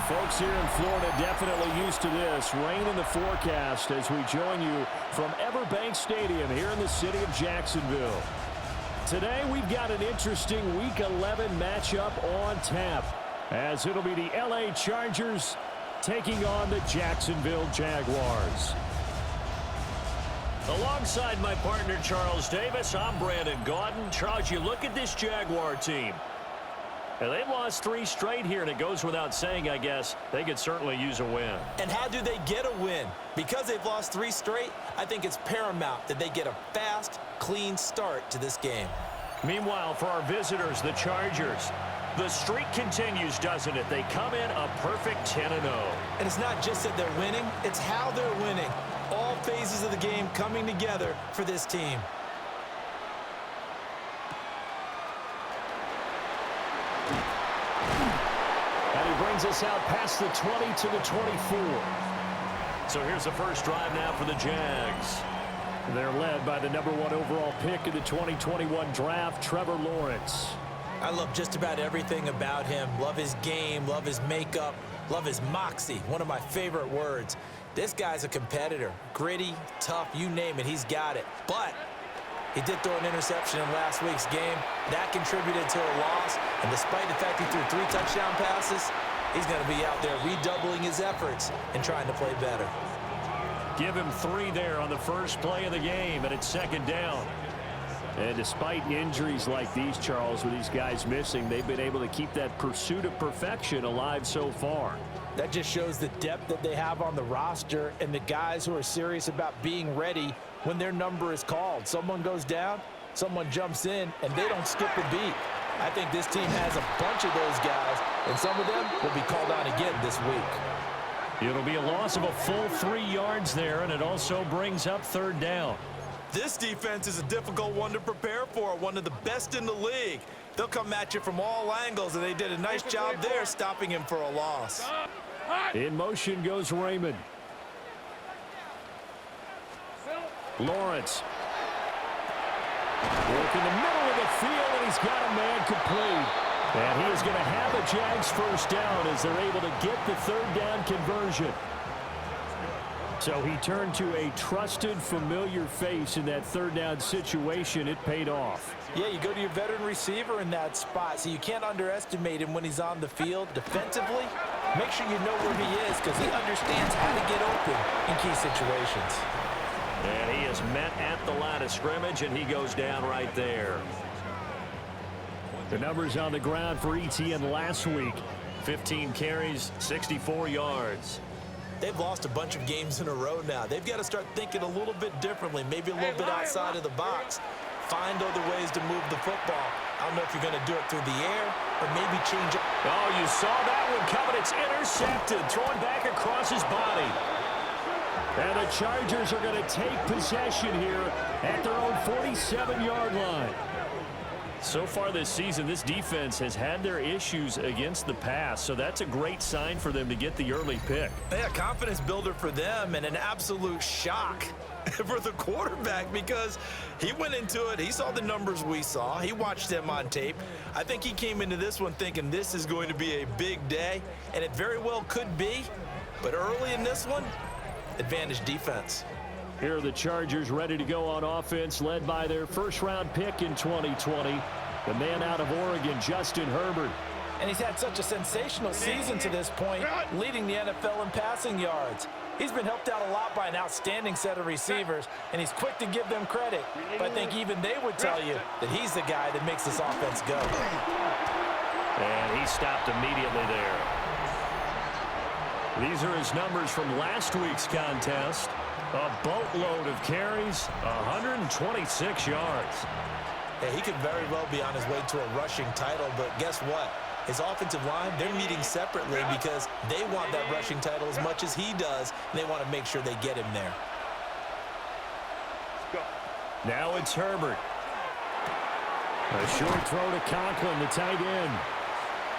Folks here in Florida definitely used to this. Rain in the forecast as we join you from Everbank Stadium here in the city of Jacksonville. Today we've got an interesting Week 11 matchup on tap, as it'll be the LA Chargers taking on the Jacksonville Jaguars. Alongside my partner Charles Davis, I'm Brandon Gaudin. Charles, you look at this Jaguar team. And they've lost 3 straight here, and it goes without saying, I guess, they could certainly use a win. And how do they get a win? Because they've lost 3 straight, I think it's paramount that they get a fast, clean start to this game. Meanwhile, for our visitors, the Chargers, the streak continues, doesn't it? They come in a perfect 10-0. And it's not just that they're winning, it's how they're winning. All phases of the game coming together for this team. And he brings us out past the 20 to the 24. So here's the first drive now for the Jags. They're led by the #1 overall pick in the 2021 draft, Trevor Lawrence. I love just about everything about him. Love his game, love his makeup, love his moxie, one of my favorite words. This guy's a competitor. Gritty, tough, you name it, he's got it. But he did throw an interception in last week's game. That contributed to a loss. And despite the fact he threw 3 touchdown passes, he's going to be out there redoubling his efforts and trying to play better. Give him 3 there on the first play of the game, and it's second down. And despite injuries like these, Charles, with these guys missing, they've been able to keep that pursuit of perfection alive so far. That just shows the depth that they have on the roster and the guys who are serious about being ready when their number is called. Someone goes down, someone jumps in, and they don't skip a beat. I think this team has a bunch of those guys, and some of them will be called on again this week. It'll be a loss of a full 3 yards there, and it also brings up third down. This defense is a difficult one to prepare for, one of the best in the league. They'll come at you from all angles, and they did a nice job there stopping him for a loss. In motion goes Raymond. Lawrence. Work in the middle of the field, and he's got a man complete. And he is going to have a Jags first down as they're able to get the third down conversion. So he turned to a trusted, familiar face in that third down situation. It paid off. Yeah, you go to your veteran receiver in that spot, so you can't underestimate him when he's on the field defensively. Make sure you know where he is because he understands how to get open in key situations. And he is met at the line of scrimmage, and he goes down right there. The numbers on the ground for ETN last week. 15 carries, 64 yards. They've lost a bunch of games in a row now. They've got to start thinking a little bit differently, maybe a little bit outside of the box. Find other ways to move the football. I don't know if you're going to do it through the air or maybe change it. Oh, you saw that one coming. It's intercepted, thrown back across his body. And the Chargers are going to take possession here at their own 47-yard line. So far this season, this defense has had their issues against the pass, so that's a great sign for them to get the early pick. Yeah, confidence builder for them and an absolute shock for the quarterback because he went into it. He saw the numbers we saw. He watched them on tape. I think he came into this one thinking this is going to be a big day, and it very well could be. But early in this one, advantage defense. Here are the Chargers ready to go on offense, led by their first-round pick in 2020, the man out of Oregon, Justin Herbert. And he's had such a sensational season to this point, leading the NFL in passing yards. He's been helped out a lot by an outstanding set of receivers, and he's quick to give them credit. But I think even they would tell you that he's the guy that makes this offense go. And he stopped immediately there. These are his numbers from last week's contest. A boatload of carries, 126 yards. Yeah, he could very well be on his way to a rushing title, but guess what? His offensive line, they're meeting separately because they want that rushing title as much as he does, and they want to make sure they get him there. Now it's Herbert. A short throw to Conklin, the tight end.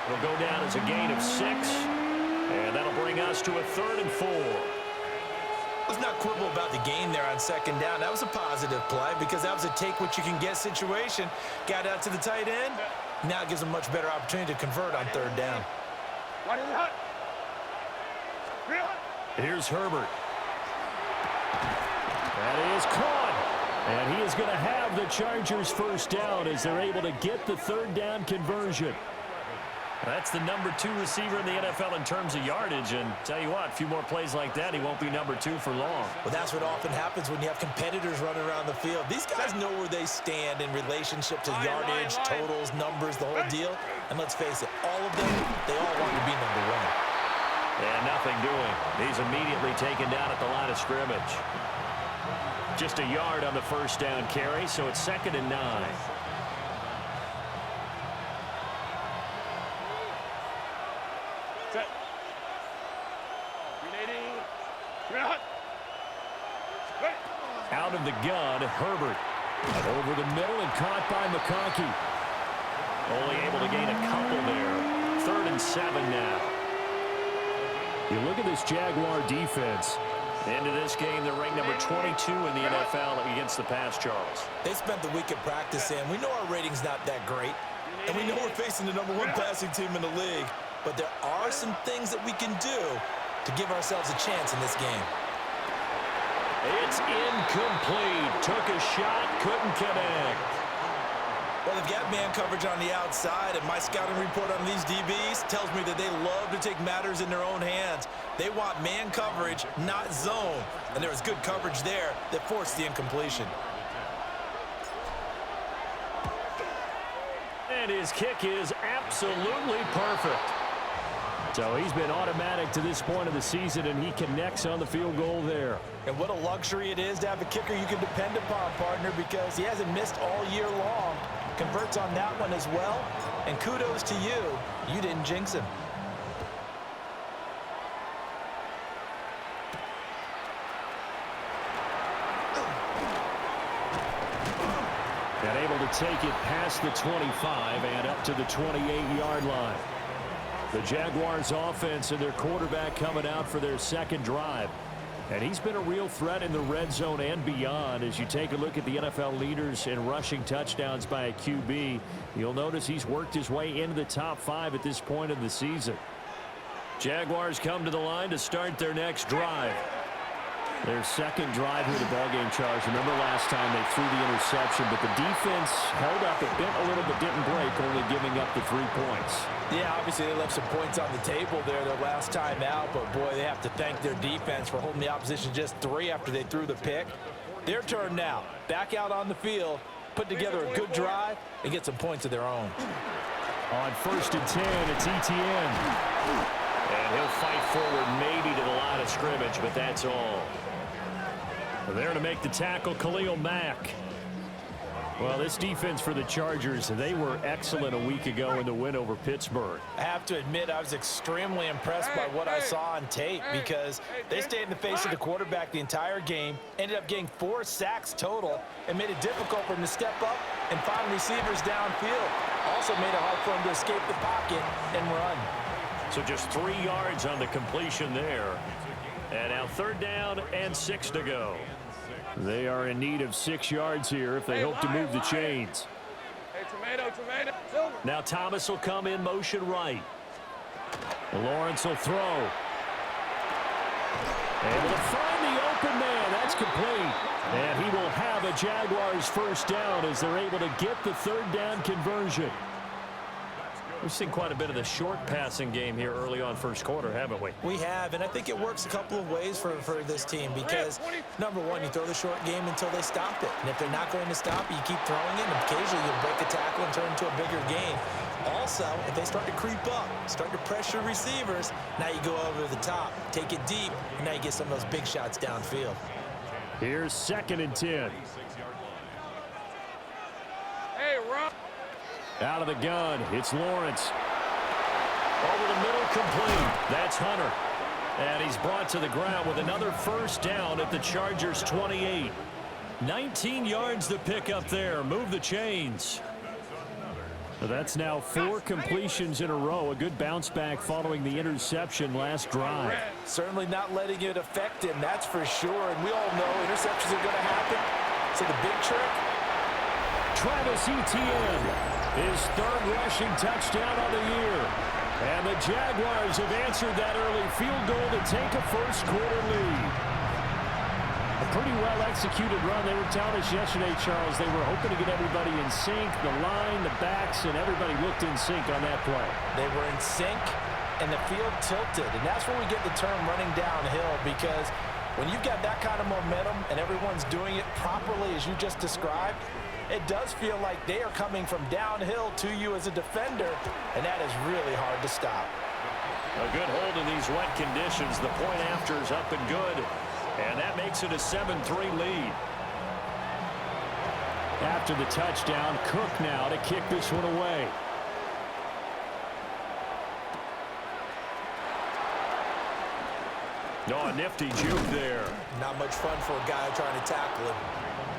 It'll go down as a gain of 6, and that'll bring us to a 3rd and 4. Let's not quibble about the gain there on second down. That was a positive play because that was a take-what-you-can-get situation. Got out to the tight end. Now it gives a much better opportunity to convert on third down. Here's Herbert. That is caught. And he is going to have the Chargers first down as they're able to get the third down conversion. That's the number 2 receiver in the NFL in terms of yardage. And tell you what, a few more plays like that, he won't be number 2 for long. Well, that's what often happens when you have competitors running around the field. These guys know where they stand in relationship to yardage, totals, numbers, the whole deal. And let's face it, all of them, they all want to be number 1. And nothing doing. He's immediately taken down at the line of scrimmage. Just a yard on the first down carry, so it's 2nd and 9. Out of the gun, Herbert. And over the middle and caught by McConkey. Only able to gain a couple there. 3rd and 7 now. You look at this Jaguar defense. Into this game, they're ranked number 22 in the NFL against the pass, Charles. They spent the week at practice, and we know our rating's not that great. And we know we're facing the number 1 passing team in the league. But there are some things that we can do to give ourselves a chance in this game. It's incomplete. Took a shot, couldn't connect. Well, they've got man coverage on the outside, and my scouting report on these DBs tells me that they love to take matters in their own hands. They want man coverage, not zone. And there was good coverage there that forced the incompletion. And his kick is absolutely perfect. So he's been automatic to this point of the season, and he connects on the field goal there. And what a luxury it is to have a kicker you can depend upon, partner, because he hasn't missed all year long. Converts on that one as well. And kudos to you. You didn't jinx him. And able to take it past the 25 and up to the 28-yard line. The Jaguars offense and their quarterback coming out for their 2nd drive. And he's been a real threat in the red zone and beyond. As you take a look at the NFL leaders in rushing touchdowns by a QB, you'll notice he's worked his way into the top 5 at this point of the season. Jaguars come to the line to start their next drive. Their 2nd drive here of the ballgame, Charles. Remember last time they threw the interception, but the defense held up. It bent a little but didn't break, only giving up the 3 points. Yeah, obviously they left some points on the table there their last time out, but boy, they have to thank their defense for holding the opposition just 3 after they threw the pick. Their turn now. Back out on the field, put together a good drive, and get some points of their own. On 1st and 10, it's Etienne. And he'll fight forward maybe to the line of scrimmage, but that's all. There to make the tackle, Khalil Mack. Well, this defense for the Chargers, they were excellent a week ago in the win over Pittsburgh. I have to admit, I was extremely impressed by what I saw on tape because they stayed in the face of the quarterback the entire game, ended up getting 4 sacks total, and made it difficult for him to step up and find receivers downfield. Also made it hard for him to escape the pocket and run. So just 3 yards on the completion there. And now 3rd down and 6 to go. They are in need of 6 yards here if they hope to move the chains. Tomato. Now Thomas will come in motion right. Lawrence will throw. Able to find the open man. That's complete. And he will have a Jaguars first down as they're able to get the 3rd down conversion. We've seen quite a bit of the short passing game here early on first quarter, haven't we? We have, and I think it works a couple of ways for this team because, number one, you throw the short game until they stop it. And if they're not going to stop it, you keep throwing it, and occasionally you'll break a tackle and turn into a bigger game. Also, if they start to creep up, start to pressure receivers, now you go over the top, take it deep, and now you get some of those big shots downfield. Here's 2nd and 10. Hey, Ron. Out of the gun, it's Lawrence. Over the middle, complete. That's Hunter. And he's brought to the ground with another first down at the Chargers' 28. 19 yards to pick up there. Move the chains. That's now 4 completions in a row. A good bounce back following the interception last drive. Certainly not letting it affect him, that's for sure. And we all know interceptions are going to happen. So the big trick? Travis Etienne, his 3rd rushing touchdown of the year. And the Jaguars have answered that early field goal to take a first-quarter lead. A pretty well-executed run. They were telling us yesterday, Charles, they were hoping to get everybody in sync, the line, the backs, and everybody looked in sync on that play. They were in sync, and the field tilted. And that's where we get the term running downhill, because when you've got that kind of momentum and everyone's doing it properly as you just described, it does feel like they are coming from downhill to you as a defender, and that is really hard to stop. A good hold in these wet conditions. The point after is up and good, and that makes it a 7-3 lead. After the touchdown, Cook now to kick this one away. Oh, a nifty juke there. Not much fun for a guy trying to tackle him.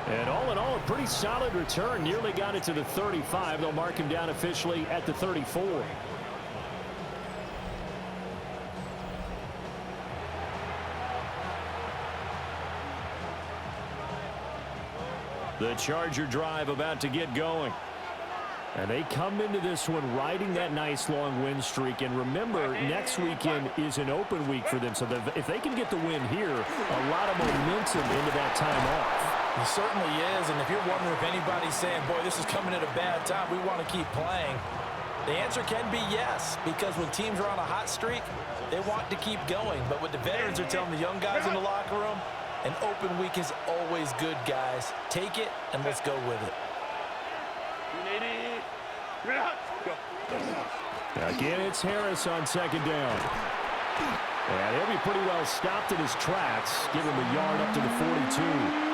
And all in all, a pretty solid return. Nearly got it to the 35. They'll mark him down officially at the 34. The Charger drive about to get going. And they come into this one riding that nice long win streak. And remember, next weekend is an open week for them. So if they can get the win here, a lot of momentum into that time off. It certainly is. And if you're wondering if anybody's saying, boy, this is coming at a bad time, we want to keep playing, the answer can be yes. Because when teams are on a hot streak, they want to keep going. But what the veterans are telling the young guys in the locker room, an open week is always good, guys. Take it, and let's go with it. Again, it's Harris on second down. And he'll be pretty well stopped in his tracks. Give him a yard up to the 42.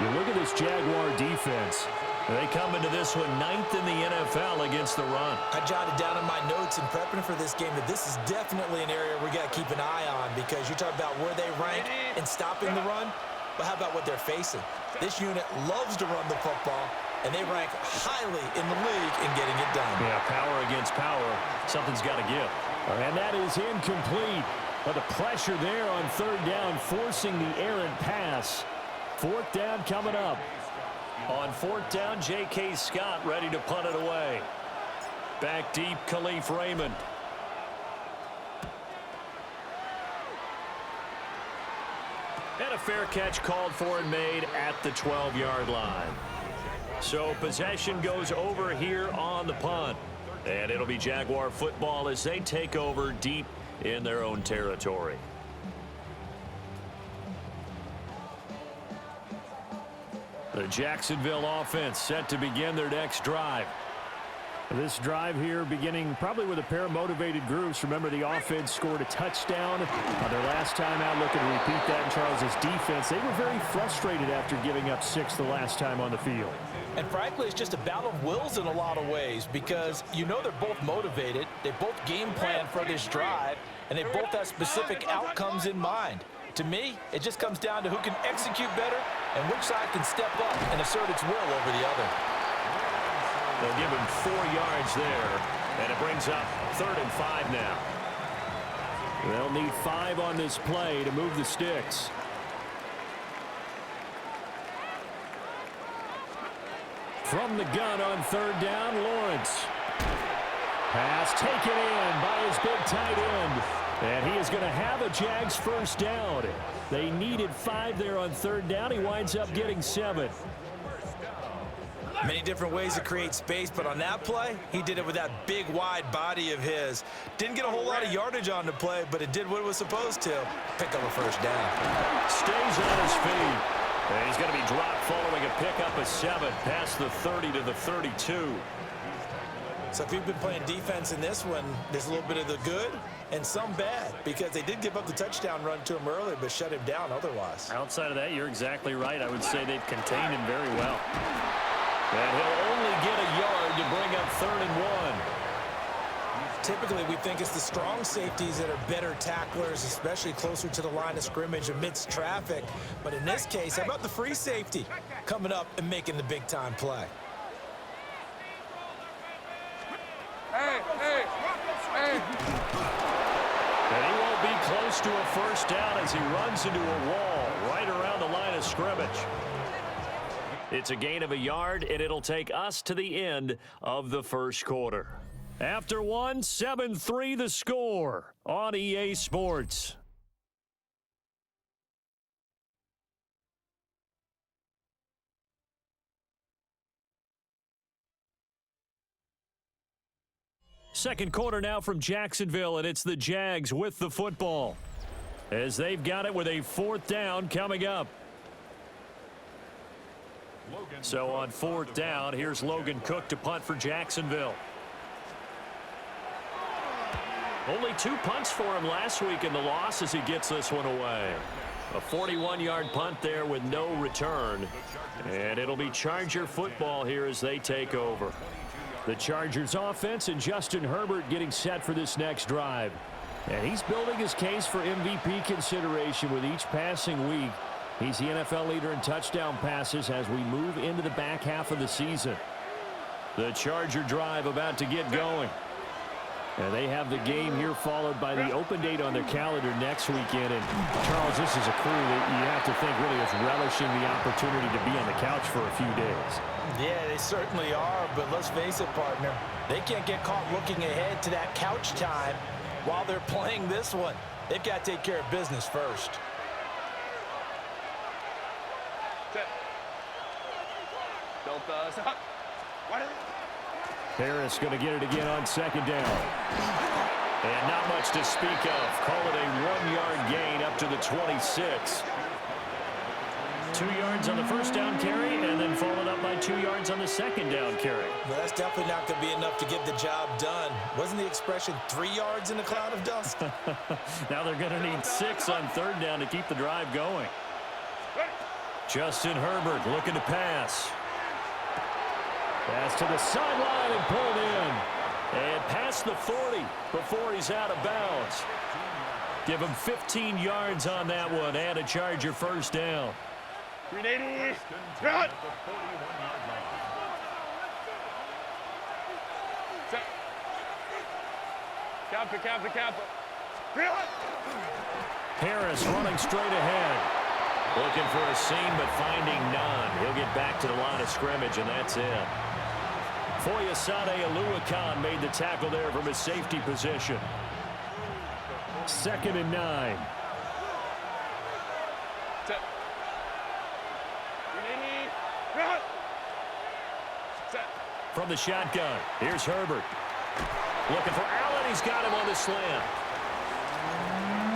You look at this Jaguar defense. They come into this one 9th in the NFL against the run. I jotted down in my notes in prepping for this game that this is definitely an area we got to keep an eye on, because you're talking about where they rank in stopping the run, but how about what they're facing? This unit loves to run the football, and they rank highly in the league in getting it done. Yeah, power against power. Something's got to give. And that is incomplete. But the pressure there on third down, forcing the errant pass. Fourth down coming up. On fourth down, J.K. Scott ready to punt it away. Back deep, Khalif Raymond. And a fair catch called for and made at the 12-yard line. So possession goes over here on the punt. And it'll be Jaguar football as they take over deep in their own territory. The Jacksonville offense set to begin their next drive. This drive here beginning probably with a pair of motivated groups. Remember, the offense scored a touchdown on their last time out. Looking to repeat that in Charles's defense. They were very frustrated after giving up 6 the last time on the field. And frankly, it's just a battle of wills in a lot of ways, because you know they're both motivated. They both game plan for this drive, and they both have specific outcomes in mind. To me, it just comes down to who can execute better and which side can step up and assert its will over the other. They'll give him 4 yards there, and it brings up 3rd and 5 now. They'll need 5 on this play to move the sticks. From the gun on third down, Lawrence. Pass taken in by his big tight end. And he is going to have a Jags first down. They needed 5 there on third down. He winds up getting 7. Many different ways to create space, but on that play, he did it with that big, wide body of his. Didn't get a whole lot of yardage on the play, but it did what it was supposed to. Pick up a first down. Stays on his feet. And he's going to be dropped following a pickup of 7 past the 30 to the 32. So if you've been playing defense in this one, there's a little bit of the good and some bad, because they did give up the touchdown run to him earlier, but shut him down otherwise. Outside of that, you're exactly right. I would say they've contained him very well. And he'll only get a yard to bring up 3rd and 1. Typically, we think it's the strong safeties that are better tacklers, especially closer to the line of scrimmage amidst traffic. But in this case, how about the free safety coming up and making the big-time play? Hey. And he won't be close to a first down as he runs into a wall right around the line of scrimmage. It's a gain of a yard, and it'll take us to the end of the first quarter. After one, 7-3 the score on EA Sports. Second quarter now from Jacksonville, and it's the Jags with the football as they've got it with a fourth down coming up. So on fourth down, here's Logan Cook to punt for Jacksonville. Only 2 punts for him last week in the loss as he gets this one away. A 41-yard punt there with no return. And it'll be Charger football here as they take over. The Chargers offense and Justin Herbert getting set for this next drive. And he's building his case for MVP consideration with each passing week. He's the NFL leader in touchdown passes as we move into the back half of the season. The Charger drive about to get going. And they have the game here followed by the open date on their calendar next weekend. And Charles, this is a crew that you have to think really is relishing the opportunity to be on the couch for a few days. Yeah, they certainly are, but let's face it, partner. They can't get caught looking ahead to that couch time while they're playing this one. They've got to take care of business first. Harris going to get it again on second down. And not much to speak of. Call it a 1-yard gain up to the 26. 2 yards on the first down carry, and then followed up by 2 yards on the second down carry. Well, that's definitely not going to be enough to get the job done. Wasn't the expression 3 yards in a cloud of dust? Now they're going to need 6 on third down to keep the drive going. Justin Herbert looking to pass. Pass to the sideline and pulled in. And past the 40 before he's out of bounds. Give him 15 yards on that one and a Charger first down. 380. Run. Kappa. Harris running straight ahead. Looking for a seam, but finding none. He'll get back to the line of scrimmage, and that's it. Foyesade Oluwakan made the tackle there from his safety position. 2nd and 9. From the shotgun, here's Herbert. Looking for Allen. He's got him on the slant.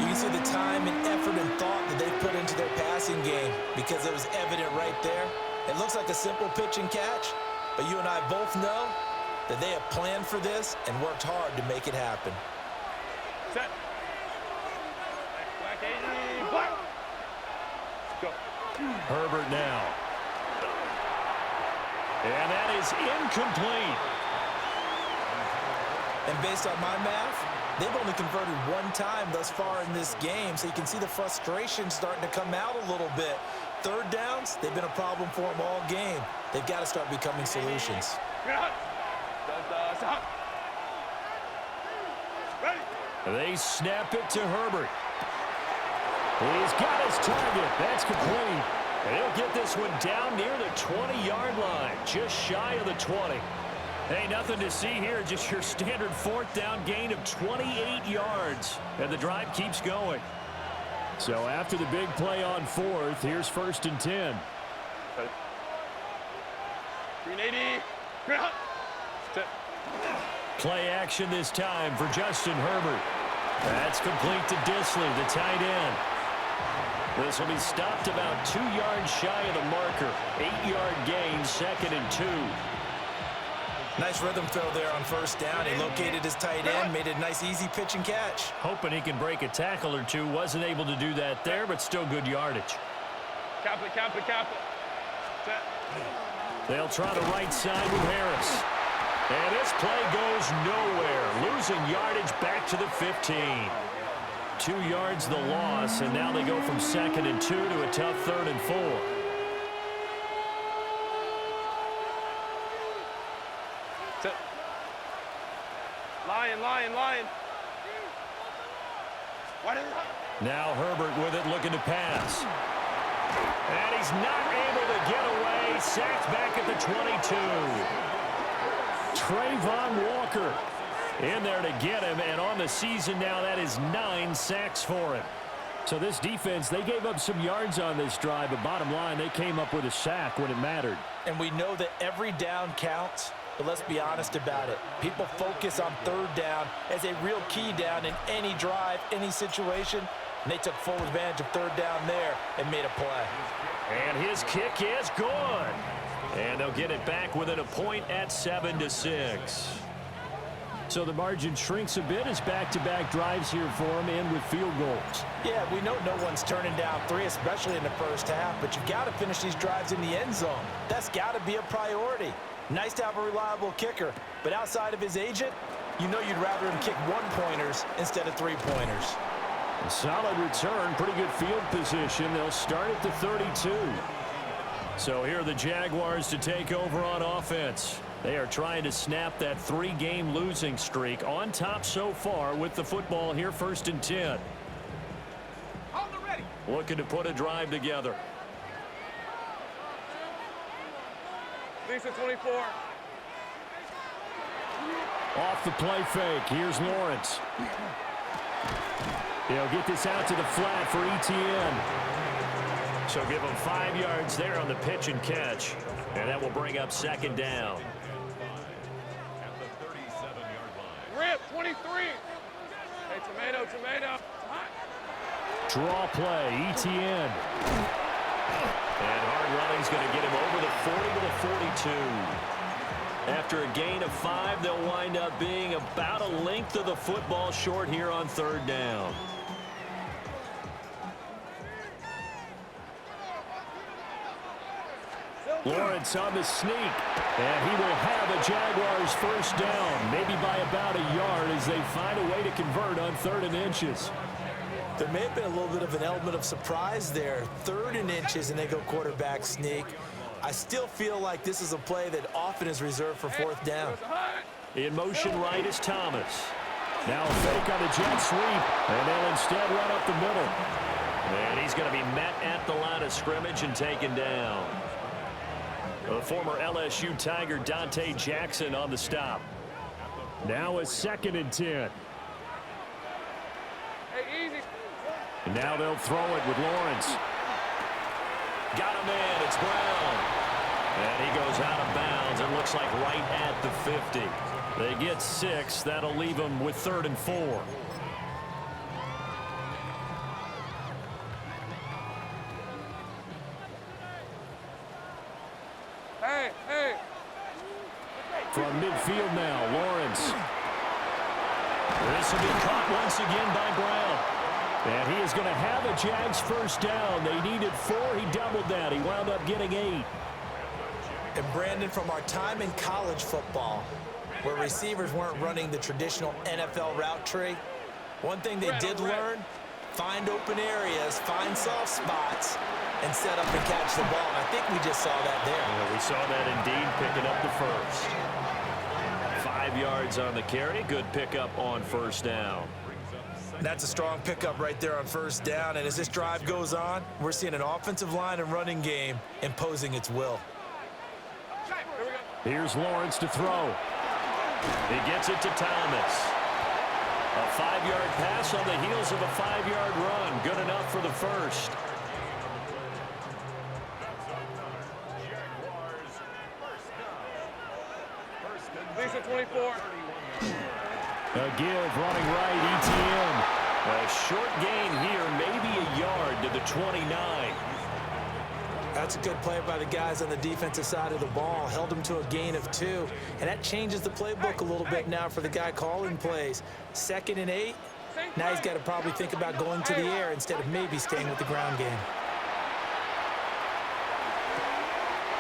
You can see the time and effort and thought that they put into their passing game because it was evident right there. It looks like a simple pitch and catch, but you and I both know that they have planned for this and worked hard to make it happen. Set. Black 80. Black. Go. Herbert now. And that is incomplete. And based on my math, they've only converted 1 time thus far in this game, so you can see the frustration starting to come out a little bit. Third downs, they've been a problem for them all game. They've got to start becoming solutions. They snap it to Herbert. He's got his target. That's complete. And he'll get this one down near the 20-yard line, just shy of the 20. Hey, nothing to see here, just your standard fourth down gain of 28 yards. And the drive keeps going. So after the big play on fourth, here's 1st and 10. 380. Play action this time for Justin Herbert. That's complete to Disley, the tight end. This will be stopped about 2 yards shy of the marker. 8-yard gain, 2nd and 2. Nice rhythm throw there on first down. He located his tight end, made a nice easy pitch and catch. Hoping he can break a tackle or two. Wasn't able to do that there, but still good yardage. Kappa. Set. They'll try the right side with Harris. And this play goes nowhere. Losing yardage back to the 15. 2 yards the loss, and now they go from 2nd and 2 to a tough 3rd and 4. Set. Lion. Now Herbert with it, looking to pass. And he's not able to get away. Sacked back at the 22. Trayvon Walker In there to get him, and on the season now, that is 9 sacks for him. So this defense, they gave up some yards on this drive, but bottom line, they came up with a sack when it mattered. And we know that every down counts, but let's be honest about it. People focus on third down as a real key down in any drive, any situation, and they took full advantage of third down there and made a play. And his kick is good. And they'll get it back within a point at 7-6. So the margin shrinks a bit as back-to-back drives here for him and with field goals. Yeah, we know no one's turning down 3, especially in the first half, but you've got to finish these drives in the end zone. That's got to be a priority. Nice to have a reliable kicker, but outside of his agent, you know you'd rather him kick 1-pointers instead of 3-pointers. A solid return, pretty good field position. They'll start at the 32. So here are the Jaguars to take over on offense. They are trying to snap that 3-game losing streak, on top so far with the football here, 1st and 10. Looking to put a drive together. Lisa 24. Off the play fake. Here's Lawrence. They'll get this out to the flat for ETN. So give them 5 yards there on the pitch and catch. And that will bring up 2nd down. Rip 23. Hey, tomato. Draw play, ETN. And hard running's going to get him over the 40 to the 42. After a gain of 5, they'll wind up being about a length of the football short here on 3rd down. Lawrence on the sneak, and he will have a Jaguars 1st down, maybe by about a yard as they find a way to convert on 3rd and inches. There may have been a little bit of an element of surprise there. 3rd and inches, and they go quarterback sneak. I still feel like this is a play that often is reserved for 4th down. In motion right is Thomas. Now a fake on the jet sweep, and they'll instead run up the middle. And he's going to be met at the line of scrimmage and taken down. The former LSU Tiger Dante Jackson on the stop. Now a 2nd and 10. Hey, easy. And now they'll throw it with Lawrence. Got a man, it's Brown. And he goes out of bounds. It looks like right at the 50. They get 6. That'll leave them with 3rd and 4. Hey. From midfield now, Lawrence. This will be caught once again by Brown. And he is going to have a Jags 1st down. They needed 4. He doubled that. He wound up getting 8. And Brandon, from our time in college football, where receivers weren't running the traditional NFL route tree, one thing they did learn, find open areas, find soft spots, and set up and catch the ball. And I think we just saw that there. Yeah, we saw that indeed, picking up the 1st. 5 yards on the carry. Good pickup on 1st down. That's a strong pickup right there on 1st down. And as this drive goes on, we're seeing an offensive line and running game imposing its will. Here's Lawrence to throw. He gets it to Thomas. A 5-yard pass on the heels of a 5-yard run. Good enough for the 1st. Lisa 24. A give running right, ETN. A short gain here, maybe a yard to the 29. That's a good play by the guys on the defensive side of the ball. Held them to a gain of 2. And that changes the playbook a little bit now for the guy calling plays. 2nd and 8. Now he's got to probably think about going to the air instead of maybe staying with the ground game.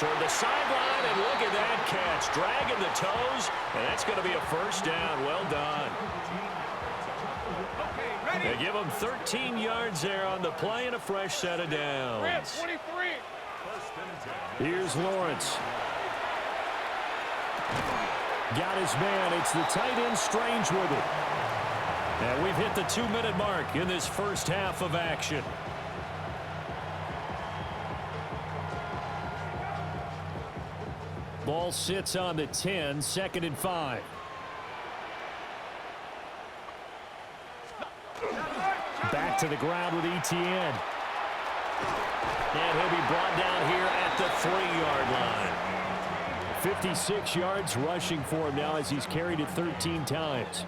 Toward the sideline, and look at that catch. Dragging the toes, and that's going to be a 1st down. Well done. They give him 13 yards there on the play and a fresh set of downs. 23. Here's Lawrence. Got his man. It's the tight end Strange with it. And we've hit the 2-minute mark in this 1st half of action. Ball sits on the 10, 2nd and 5. back to the ground with ETN. And he'll be brought down here at the 3-yard line. 56 yards rushing for him now as he's carried it 13 times.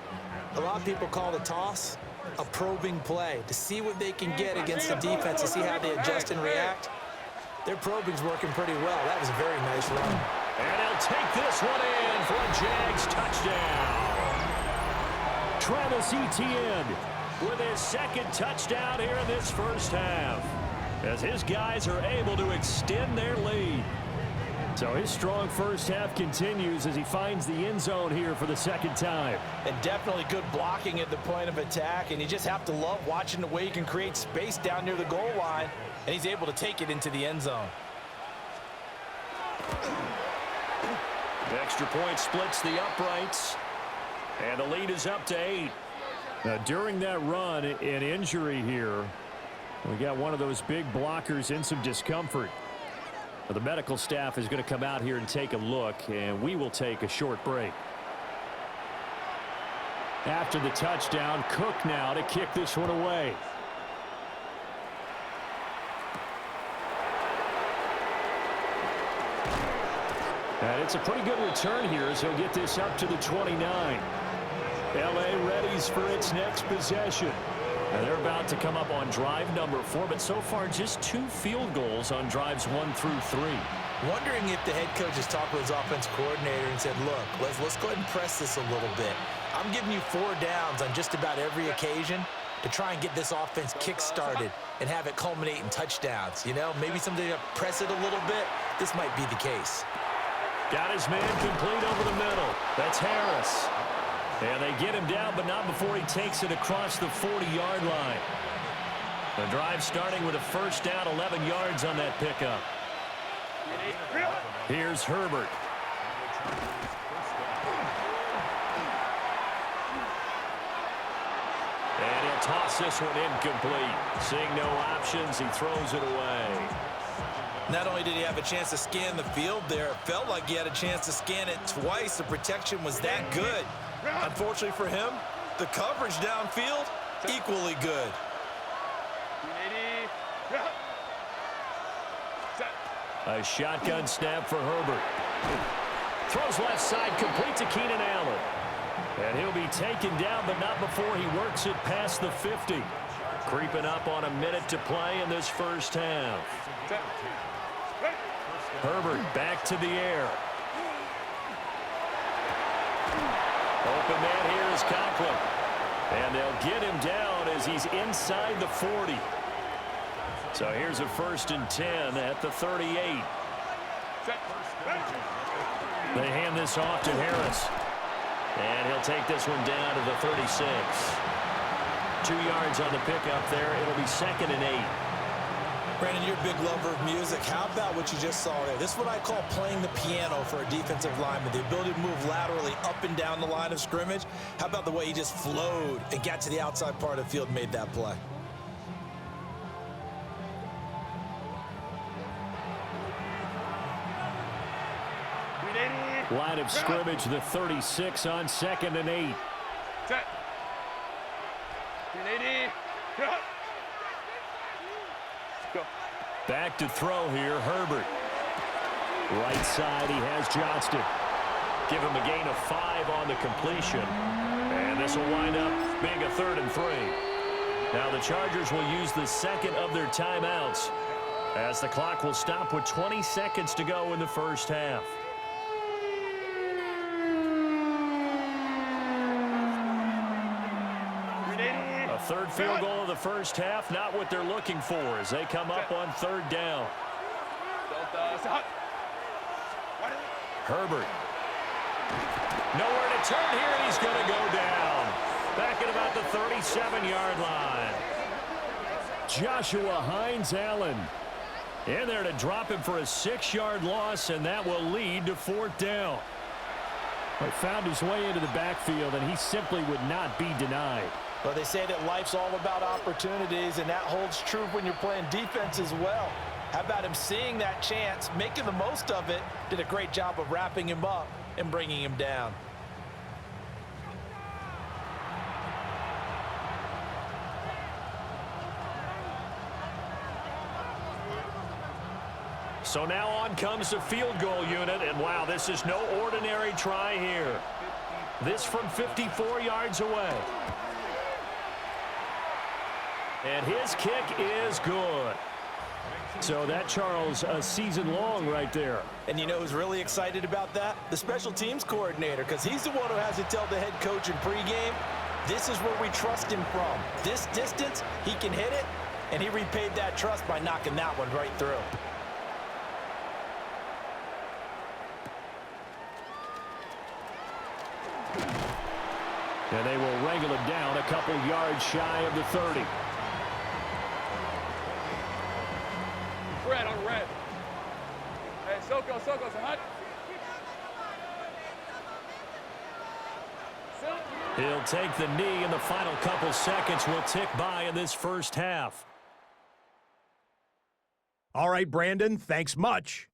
A lot of people call the toss a probing play to see what they can get against the defense, to see how they adjust and react. Their probing's working pretty well. That was a very nice run. And he'll take this one in for a Jags touchdown. Travis Etienne with his second touchdown here in this first half, as his guys are able to extend their lead. So his strong first half continues as he finds the end zone here for the second time. And definitely good blocking at the point of attack, and you just have to love watching the way you can create space down near the goal line, and he's able to take it into the end zone. The extra point splits the uprights, and the lead is up to 8. Now, during that run, an injury here. We got one of those big blockers in some discomfort. The medical staff is going to come out here and take a look, and we will take a short break. After the touchdown, Cook now to kick this one away. And it's a pretty good return here as he'll get this up to the 29. LA readies for its next possession. And they're about to come up on drive number 4, but so far just 2 field goals on drives 1 through 3. Wondering if the head coach has talked with his offense coordinator and said, look, let's go ahead and press this a little bit. I'm giving you 4 downs on just about every occasion to try and get this offense kick-started and have it culminate in touchdowns. You know, maybe something to press it a little bit. This might be the case. Got his man complete over the middle. That's Harris. And they get him down, but not before he takes it across the 40-yard line. The drive starting with a first down, 11 yards on that pickup. Here's Herbert. And he'll toss this one incomplete. Seeing no options, he throws it away. Not only did he have a chance to scan the field there, it felt like he had a chance to scan it twice. The protection was that good. Unfortunately for him, the coverage downfield, equally good. A shotgun snap for Herbert. Throws left side, complete to Keenan Allen. And he'll be taken down, but not before he works it past the 50. Creeping up on a minute to play in this first half. Herbert back to the air. Open man here is Conklin. And they'll get him down as he's inside the 40. So here's a 1st and 10 at the 38. They hand this off to Harris. And he'll take this one down to the 36. 2 yards on the pickup there. It'll be 2nd and 8. Brandon, you're a big lover of music. How about what you just saw there? This is what I call playing the piano for a defensive lineman. The ability to move laterally up and down the line of scrimmage. How about the way he just flowed and got to the outside part of the field and made that play? Line of scrimmage, the 36 on 2nd and 8. Back to throw here, Herbert. Right side, he has Johnston. Give him a gain of 5 on the completion. And this will wind up being a 3rd and 3. Now the Chargers will use the second of their timeouts as the clock will stop with 20 seconds to go in the first half. A 3rd field goal of the first half, not what they're looking for as they come up on 3rd down. Herbert. Nowhere to turn here, and he's going to go down. Back at about the 37-yard line. Joshua Hines-Allen in there to drop him for a 6-yard loss, and that will lead to 4th down. He found his way into the backfield, and he simply would not be denied. Well, they say that life's all about opportunities, and that holds true when you're playing defense as well. How about him seeing that chance, making the most of it, did a great job of wrapping him up and bringing him down. So now on comes the field goal unit, and wow, this is no ordinary try here. This from 54 yards away. And his kick is good. So that, Charles, a season long right there. And you know who's really excited about that? The special teams coordinator, because he's the one who has to tell the head coach in pregame, this is where we trust him from. This distance, he can hit it, and he repaid that trust by knocking that one right through. And they will wrangle him down a couple yards shy of the 30. Red on red. Hey, Soko, so hot. He'll take the knee, and the final couple seconds will tick by in this first half. All right, Brandon, thanks much.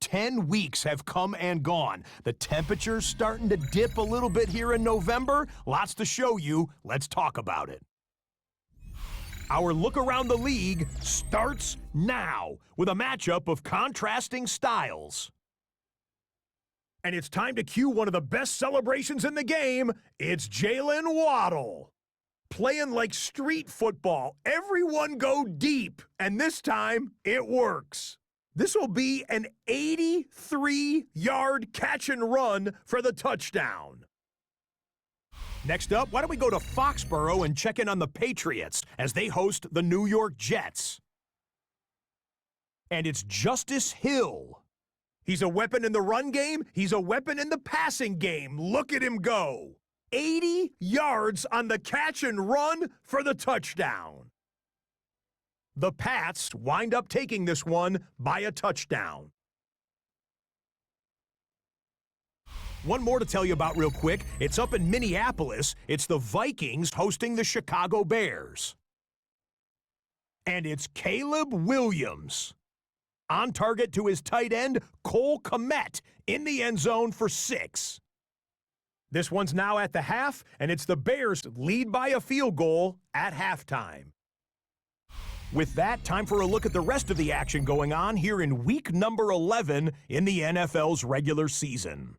10 weeks have come and gone. The temperature's starting to dip a little bit here in November. Lots to show you. Let's talk about it. Our look around the league starts now with a matchup of contrasting styles. And it's time to cue one of the best celebrations in the game. It's Jalen Waddle. Playing like street football. Everyone go deep. And this time, it works. This will be an 83-yard catch and run for the touchdown. Next up, why don't we go to Foxborough and check in on the Patriots as they host the New York Jets. And it's Justice Hill. He's a weapon in the run game. He's a weapon in the passing game. Look at him go. 80 yards on the catch and run for the touchdown. The Pats wind up taking this one by a touchdown. One more to tell you about real quick. It's up in Minneapolis. It's the Vikings hosting the Chicago Bears. And it's Caleb Williams. On target to his tight end, Cole Kmet, in the end zone for 6. This one's now at the half, and it's the Bears lead by a field goal at halftime. With that, time for a look at the rest of the action going on here in week number 11 in the NFL's regular season.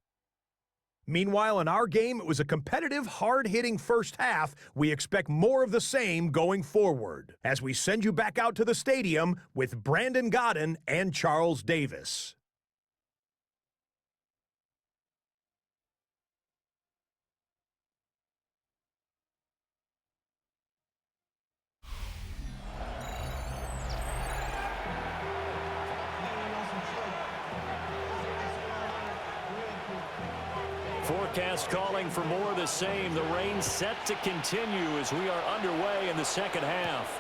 Meanwhile, in our game, it was a competitive, hard-hitting first half. We expect more of the same going forward as we send you back out to the stadium with Brandon Godden and Charles Davis. Forecast calling for more of the same. The rain set to continue as we are underway in the second half.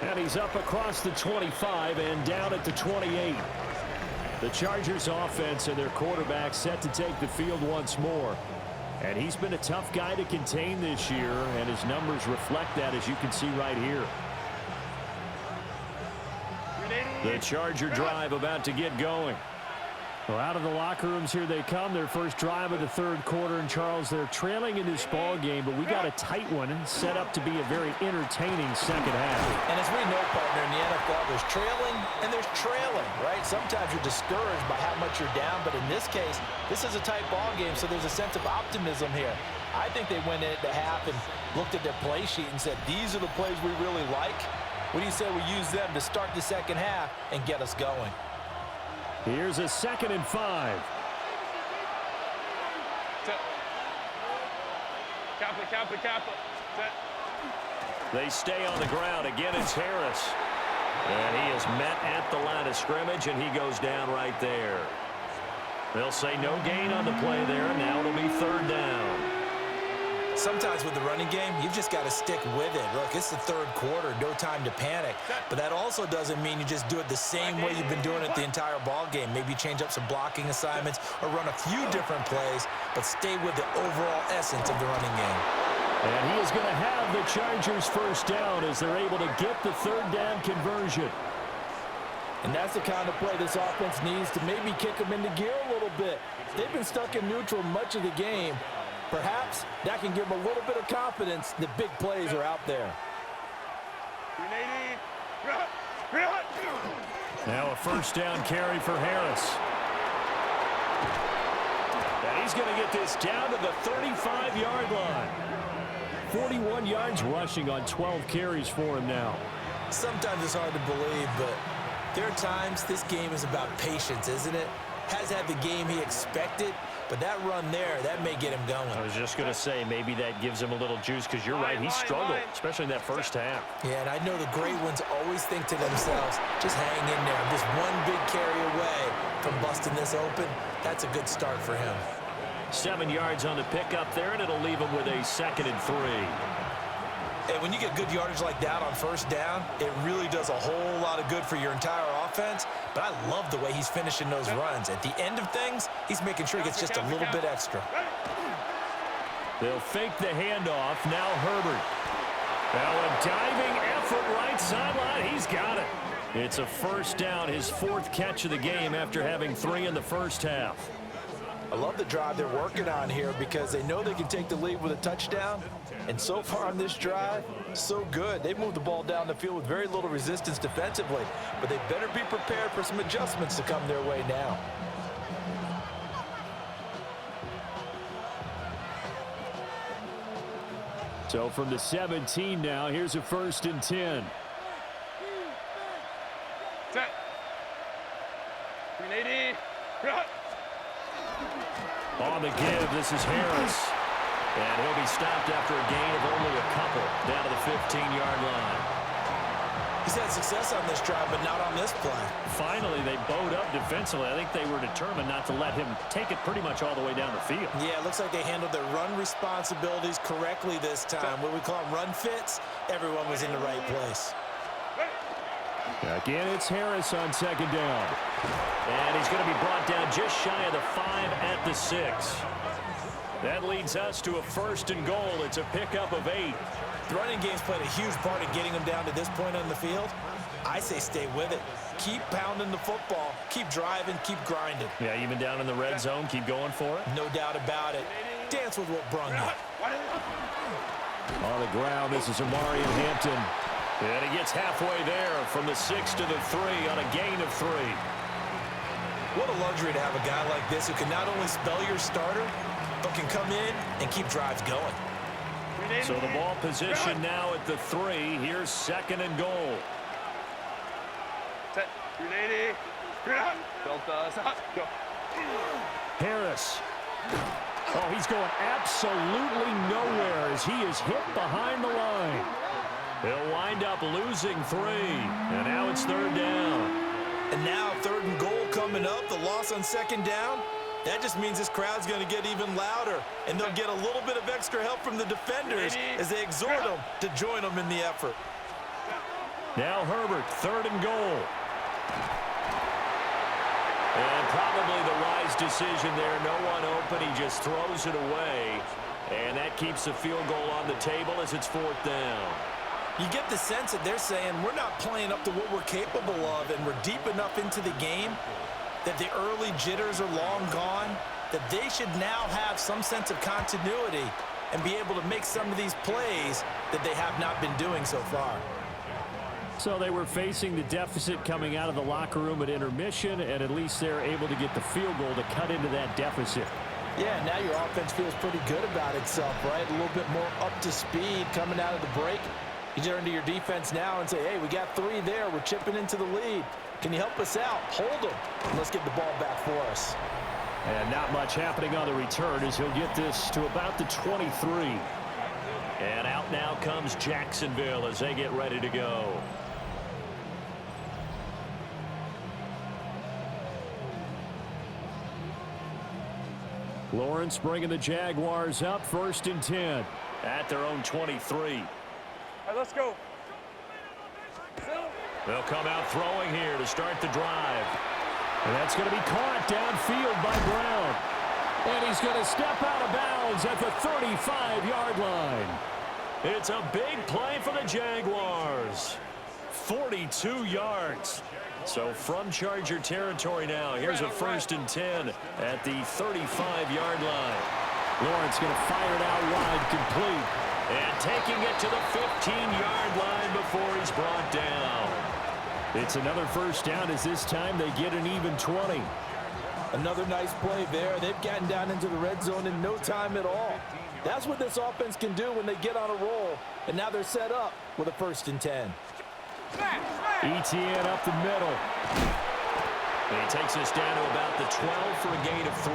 And he's up across the 25 and down at the 28. The Chargers offense and their quarterback set to take the field once more. And he's been a tough guy to contain this year, and his numbers reflect that, as you can see right here. The Charger drive about to get going. Well, out of the locker rooms here they come. Their first drive of the third quarter. And, Charles, they're trailing in this ball game, but we got a tight one set up to be a very entertaining second half. And as we know, partner, in the NFL, there's trailing and there's trailing, right? Sometimes you're discouraged by how much you're down, but in this case, this is a tight ball game, so there's a sense of optimism here. I think they went in at the half and looked at their play sheet and said, these are the plays we really like. What do you say we use them to start the second half and get us going? Here's a 2nd and 5. Kappa. They stay on the ground. Again, it's Harris. And he is met at the line of scrimmage, and he goes down right there. They'll say no gain on the play there. Now it'll be 3rd down. Sometimes with the running game, you've just got to stick with it. Look, it's the third quarter, no time to panic. But that also doesn't mean you just do it the same way you've been doing it the entire ball game. Maybe change up some blocking assignments or run a few different plays, but stay with the overall essence of the running game. And he is going to have the Chargers first down as they're able to get the 3rd down conversion. And that's the kind of play this offense needs to maybe kick them into gear a little bit. They've been stuck in neutral much of the game. Perhaps that can give them a little bit of confidence that big plays are out there. Now a first down carry for Harris. And he's going to get this down to the 35-yard line. 41 yards rushing on 12 carries for him now. Sometimes it's hard to believe, but there are times this game is about patience, isn't it? Has had the game he expected, but that run there, that may get him going. I was just going to say, maybe that gives him a little juice, because you're right, he struggled, especially in that first half. Yeah, and I know the great ones always think to themselves, just hang in there. I'm just one big carry away from busting this open. That's a good start for him. 7 yards on the pickup there, and it'll leave him with a 2nd and 3. And when you get good yardage like that on first down, it really does a whole lot of good for your entire offense. But I love the way he's finishing those runs. At the end of things, he's making sure he gets just a little bit extra. They'll fake the handoff. Now Herbert. Now a diving effort right sideline. He's got it. It's a first down, his 4th catch of the game after having 3 in the first half. I love the drive they're working on here because they know they can take the lead with a touchdown. And so far on this drive, so good. They've moved the ball down the field with very little resistance defensively. But they better be prepared for some adjustments to come their way now. So from the 17 now, here's a 1st and 10. Set. 380. On the give, this is Harris. And he'll be stopped after a gain of only a couple down to the 15-yard line. He's had success on this drive, but not on this play. Finally, they bowed up defensively. I think they were determined not to let him take it pretty much all the way down the field. Yeah, it looks like they handled their run responsibilities correctly this time. What we call them run fits, everyone was in the right place. Again, it's Harris on 2nd down. And he's going to be brought down just shy of the 5 at the 6. That leads us to a 1st and goal. It's a pickup of 8. The running game's played a huge part in getting them down to this point on the field. I say stay with it. Keep pounding the football. Keep driving. Keep grinding. Yeah, even down in the red zone, keep going for it. No doubt about it. Dance with what brung you. On the ground, this is Amarian Hampton. And he gets halfway there from the 6 to the 3 on a gain of 3. What a luxury to have a guy like this who can not only spell your starter, but can come in and keep drives going. So the ball position now at the 3. Here's 2nd and goal. Set. 380. Go. Harris. Oh, he's going absolutely nowhere as he is hit behind the line. He'll wind up losing 3. And now it's 3rd down. And now 3rd and goal coming up. The loss on 2nd down. That just means this crowd's going to get even louder. And they'll get a little bit of extra help from the defenders as they exhort them to join them in the effort. Now Herbert, 3rd and goal. And probably the wise decision there. No one open. He just throws it away. And that keeps the field goal on the table as it's 4th down. You get the sense that they're saying we're not playing up to what we're capable of, and we're deep enough into the game that the early jitters are long gone, that they should now have some sense of continuity and be able to make some of these plays that they have not been doing so far. So they were facing the deficit coming out of the locker room at intermission, and at least they're able to get the field goal to cut into that deficit. Yeah, now your offense feels pretty good about itself, right? A little bit more up to speed coming out of the break. You turn to your defense now and say, hey, we got 3 there. We're chipping into the lead. Can you help us out? Hold them. And let's get the ball back for us. And not much happening on the return as he'll get this to about the 23. And out now comes Jacksonville as they get ready to go. Lawrence bringing the Jaguars up, 1st and 10 at their own 23. All right, let's go. They'll come out throwing here to start the drive. And that's going to be caught downfield by Brown. And he's going to step out of bounds at the 35-yard line. It's a big play for the Jaguars. 42 yards. So from Charger territory now, here's a 1st and 10 at the 35-yard line. Lawrence going to fire it out wide, complete. And taking it to the 15-yard line before he's brought down. It's another first down as this time they get an even 20. Another nice play there. They've gotten down into the red zone in no time at all. That's what this offense can do when they get on a roll. And now they're set up with a 1st and 10. ETN up the middle. And he takes us down to about the 12 for a gain of 3.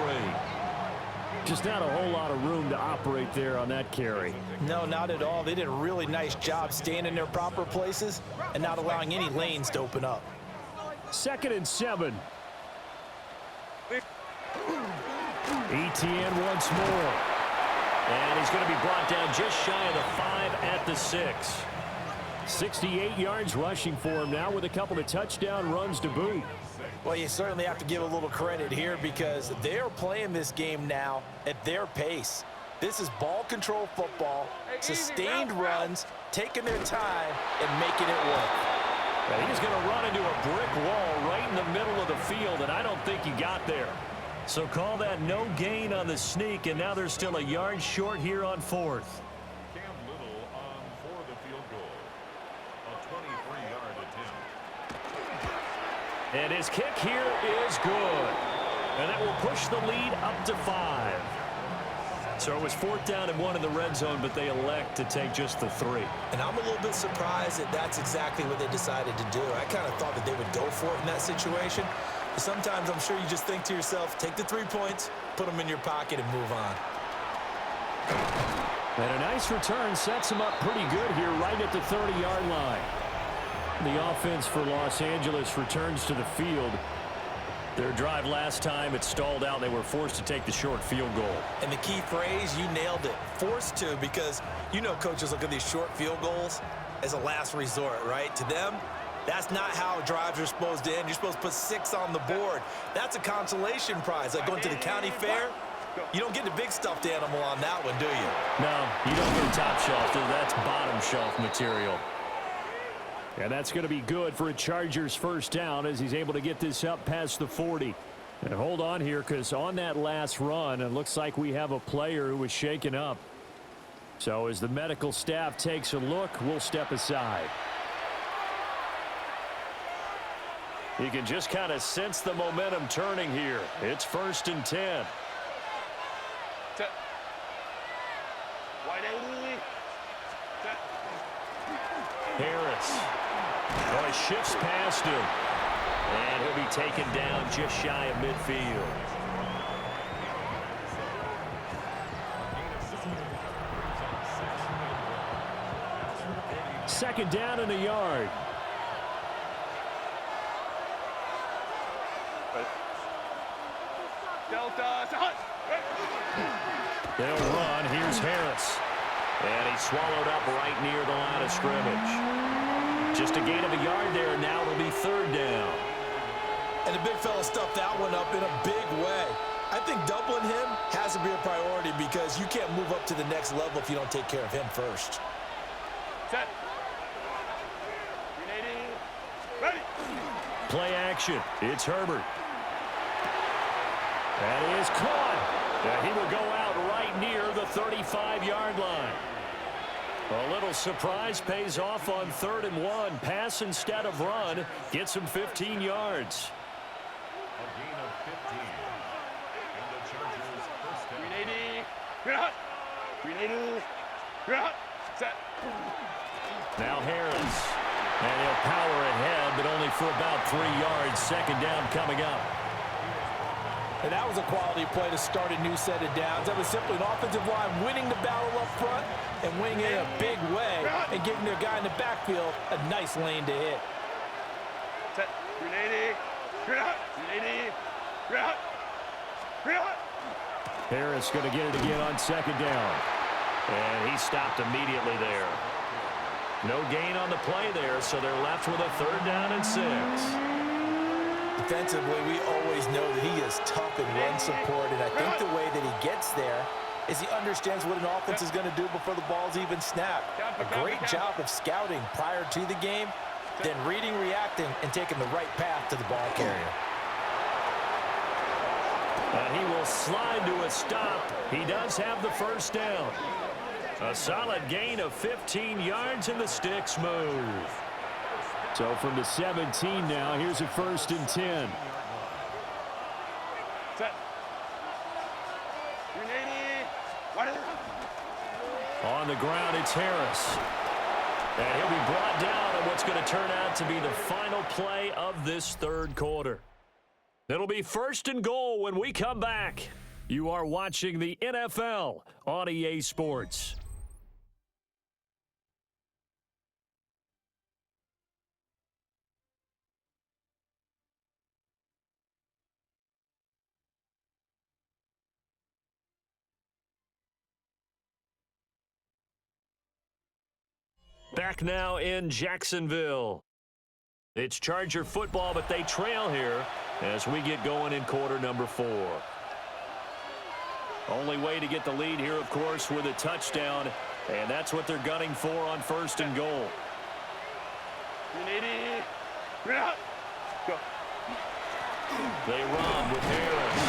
Just not a whole lot of room to operate there on that carry. No, not at all. They did a really nice job staying in their proper places and not allowing any lanes to open up. 2nd and 7. ETN once more. And he's going to be brought down just shy of the 5 at the 6. 68 yards rushing for him now with a couple of touchdown runs to boot. Well, you certainly have to give a little credit here because they're playing this game now at their pace. This is ball control football, sustained runs, taking their time and making it work. And he's going to run into a brick wall right in the middle of the field, and I don't think he got there. So call that no gain on the sneak, and now they're still a yard short here on 4th. For the field goal, a 23-yard attempt. And his kick here is good. And that will push the lead up to 5. So it was 4th down and 1 in the red zone, but they elect to take just the 3. And I'm a little bit surprised that that's exactly what they decided to do. I kind of thought that they would go for it in that situation. But sometimes I'm sure you just think to yourself, take the 3 points, put them in your pocket, and move on. And a nice return sets him up pretty good here right at the 30-yard line. The offense for Los Angeles returns to the field. Their drive last time, it stalled out. They were forced to take the short field goal. And the key phrase, you nailed it, forced to, because you know coaches look at these short field goals as a last resort, right? To them, that's not how drives are supposed to end. You're supposed to put 6 on the board. That's a consolation prize. Like going to the county fair, you don't get the big stuffed animal on that one, do you? No, you don't get top shelf. That's bottom shelf material. And that's going to be good for a Chargers first down as he's able to get this up past the 40. And hold on here because on that last run, it looks like we have a player who was shaken up. So as the medical staff takes a look, we'll step aside. You can just kind of sense the momentum turning here. It's 1st and 10. Harris. Oh, he shifts past him. And he'll be taken down just shy of midfield. Second down in a yard. They'll run. Here's Harris. And he's swallowed up right near the line of scrimmage. Just a gain of a yard there. Now it'll be 3rd down. And the big fella stuffed that one up in a big way. I think doubling him has to be a priority because you can't move up to the next level if you don't take care of him first. Set. Ready. Play action. It's Herbert. That is caught. And he will go out right near the 35-yard line. A little surprise pays off on 3rd and 1. Pass instead of run. Gets him 15 yards. A gain of 15. And the Chargers first down. 380. Set. Now Harris. And he'll power ahead, but only for about 3 yards. 2nd down coming up. And that was a quality play to start a new set of downs. That was simply an offensive line winning the battle up front and winning it in a big way and giving their guy in the backfield a nice lane to hit. Set. 380. Harris going to get it again on 2nd down. And he stopped immediately there. No gain on the play there, so they're left with a 3rd down and 6. Defensively, we always know that he is tough in run support, and I think the way that he gets there is he understands what an offense is going to do before the ball's even snapped. A great job of scouting prior to the game, then reading, reacting, and taking the right path to the ball carrier. And he will slide to a stop. He does have the first down. A solid gain of 15 yards, and the sticks move. So from the 17 now, here's a 1st and 10. Set. 380. What is it? On the ground, it's Harris. And he'll be brought down on what's going to turn out to be the final play of this 3rd quarter. It'll be 1st and goal when we come back. You are watching the NFL on EA Sports. Back now in Jacksonville. It's Charger football, but they trail here as we get going in quarter number 4. Only way to get the lead here, of course, with a touchdown, and that's what they're gunning for on 1st and goal. 380. Bring it up. Go. They run with Harris.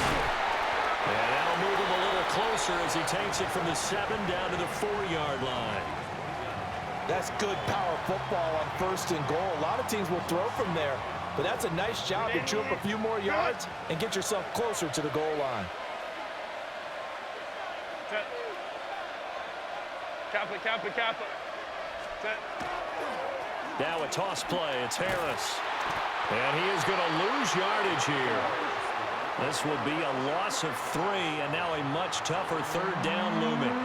And that'll move him a little closer as he takes it from the 7 down to the 4-yard line. That's good power football on 1st and goal. A lot of teams will throw from there, but that's a nice job to chew up a few more yards and get yourself closer to the goal line. Set. Cap it. Set. Now a toss play. It's Harris. And he is going to lose yardage here. This will be a loss of 3, and now a much tougher 3rd down looming.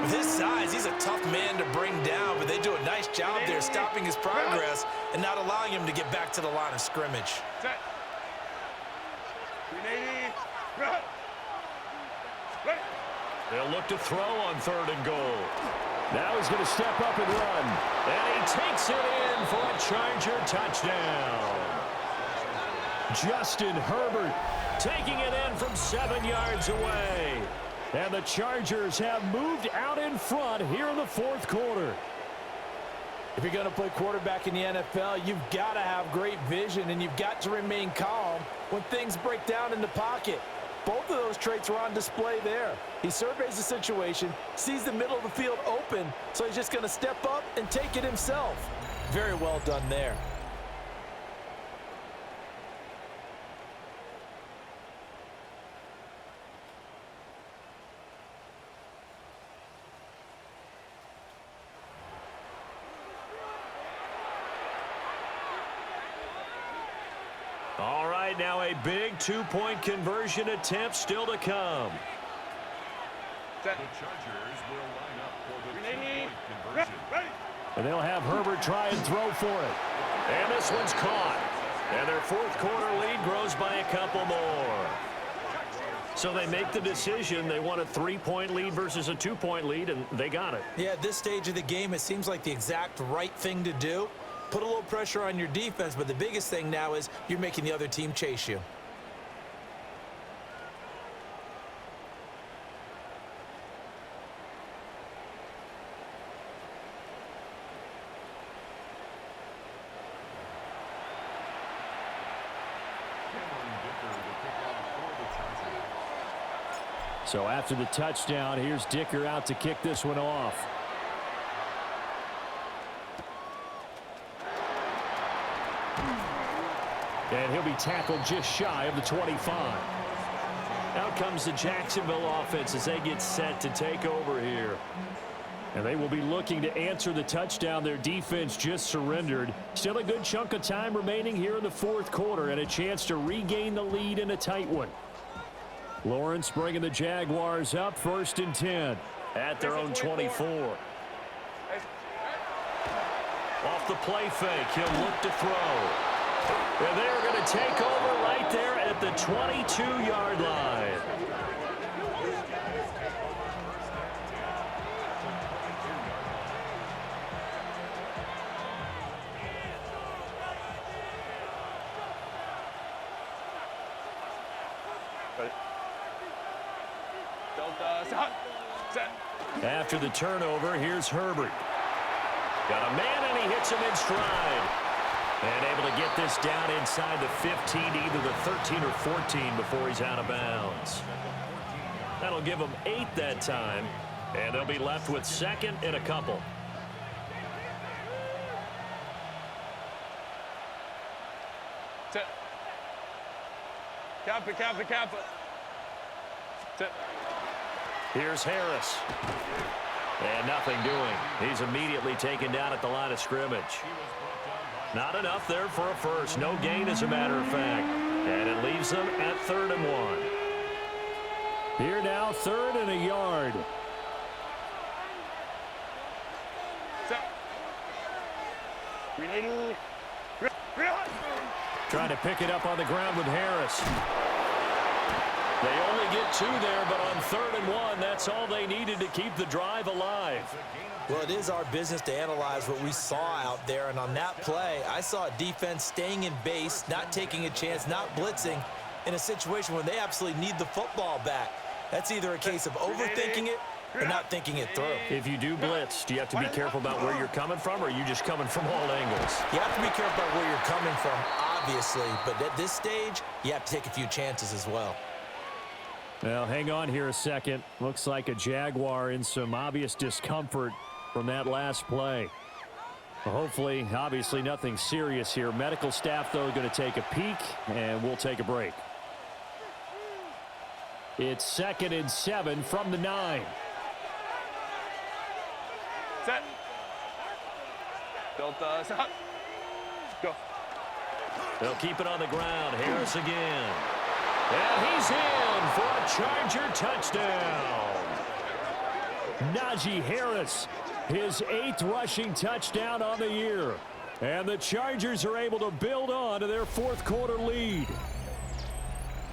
With his size, he's a tough man to bring down, but they do a nice job there stopping his progress and not allowing him to get back to the line of scrimmage. Set. 380. Run. Ready. They'll look to throw on 3rd and goal. Now he's going to step up and run. And he takes it in for a Charger touchdown. Justin Herbert Taking it in from 7 yards away. And the Chargers have moved out in front here in the 4th quarter. If you're going to play quarterback in the NFL, you've got to have great vision, and you've got to remain calm when things break down in the pocket. Both of those traits are on display there. He surveys the situation, sees the middle of the field open, so he's just going to step up and take it himself. Very well done there. All right, now a big two-point conversion attempt still to come. The Chargers will line up for the two-point conversion. And they'll have Herbert try and throw for it. And this one's caught. And their 4th quarter lead grows by a couple more. So they make the decision. They want a 3-point lead versus a 2-point lead, and they got it. Yeah, at this stage of the game, it seems like the exact right thing to do. Put a little pressure on your defense, but the biggest thing now is you're making the other team chase you. So after the touchdown, here's Dicker out to kick this one off. And he'll be tackled just shy of the 25. Out comes the Jacksonville offense as they get set to take over here. And they will be looking to answer the touchdown their defense just surrendered. Still a good chunk of time remaining here in the 4th quarter and a chance to regain the lead in a tight one. Lawrence bringing the Jaguars up 1st and 10 at their own 24. Off the play fake, he'll look to throw. And they're going to take over right there at the 22-yard line. After the turnover, here's Herbert. Got a man, and he hits him in stride. And able to get this down inside the 15, either the 13 or 14 before he's out of bounds. That'll give him 8 that time. And they'll be left with second and a couple. Cap it. Here's Harris. And nothing doing. He's immediately taken down at the line of scrimmage. Not enough there for a first. No gain, as a matter of fact. And it leaves them at 3rd and 1. Here now, 3rd and a yard. Trying to pick it up on the ground with Harris. They only get 2 there, but on 3rd and 1, that's all they needed to keep the drive alive. Well, it is our business to analyze what we saw out there, and on that play, I saw a defense staying in base, not taking a chance, not blitzing, in a situation where they absolutely need the football back. That's either a case of overthinking it or not thinking it through. If you do blitz, do you have to be careful about where you're coming from, or are you just coming from all angles? You have to be careful about where you're coming from, obviously, but at this stage, you have to take a few chances as well. Well, hang on here a second. Looks like a Jaguar in some obvious discomfort from that last play. Well, hopefully, obviously, nothing serious here. Medical staff, though, going to take a peek, and we'll take a break. It's 2nd and 7 from the 9. Set. Delta. Set. Go. They'll keep it on the ground. Harris again. And he's in for a Charger touchdown. Najee Harris, his 8th rushing touchdown on the year. And the Chargers are able to build on to their 4th quarter lead.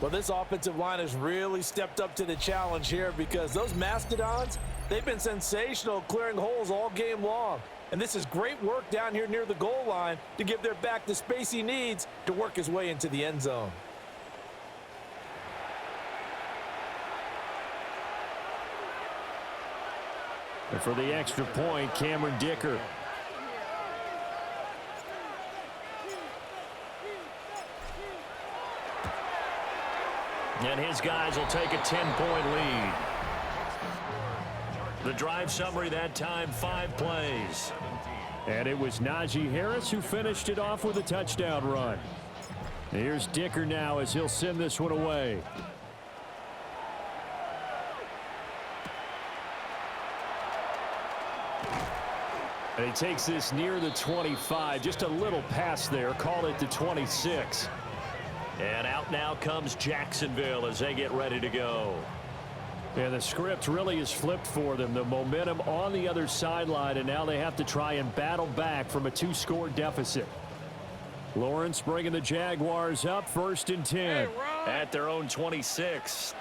Well, this offensive line has really stepped up to the challenge here because those Mastodons, they've been sensational clearing holes all game long. And this is great work down here near the goal line to give their back the space he needs to work his way into the end zone. And for the extra point, Cameron Dicker. And his guys will take a 10-point lead. The drive summary that time, 5 plays. And it was Najee Harris who finished it off with a touchdown run. Here's Dicker now as he'll send this one away. And he takes this near the 25. Just a little pass there. Call it the 26. And out now comes Jacksonville as they get ready to go. And the script really is flipped for them. The momentum on the other sideline, and now they have to try and battle back from a 2-score deficit. Lawrence bringing the Jaguars up, 1st and 10. At their own 26.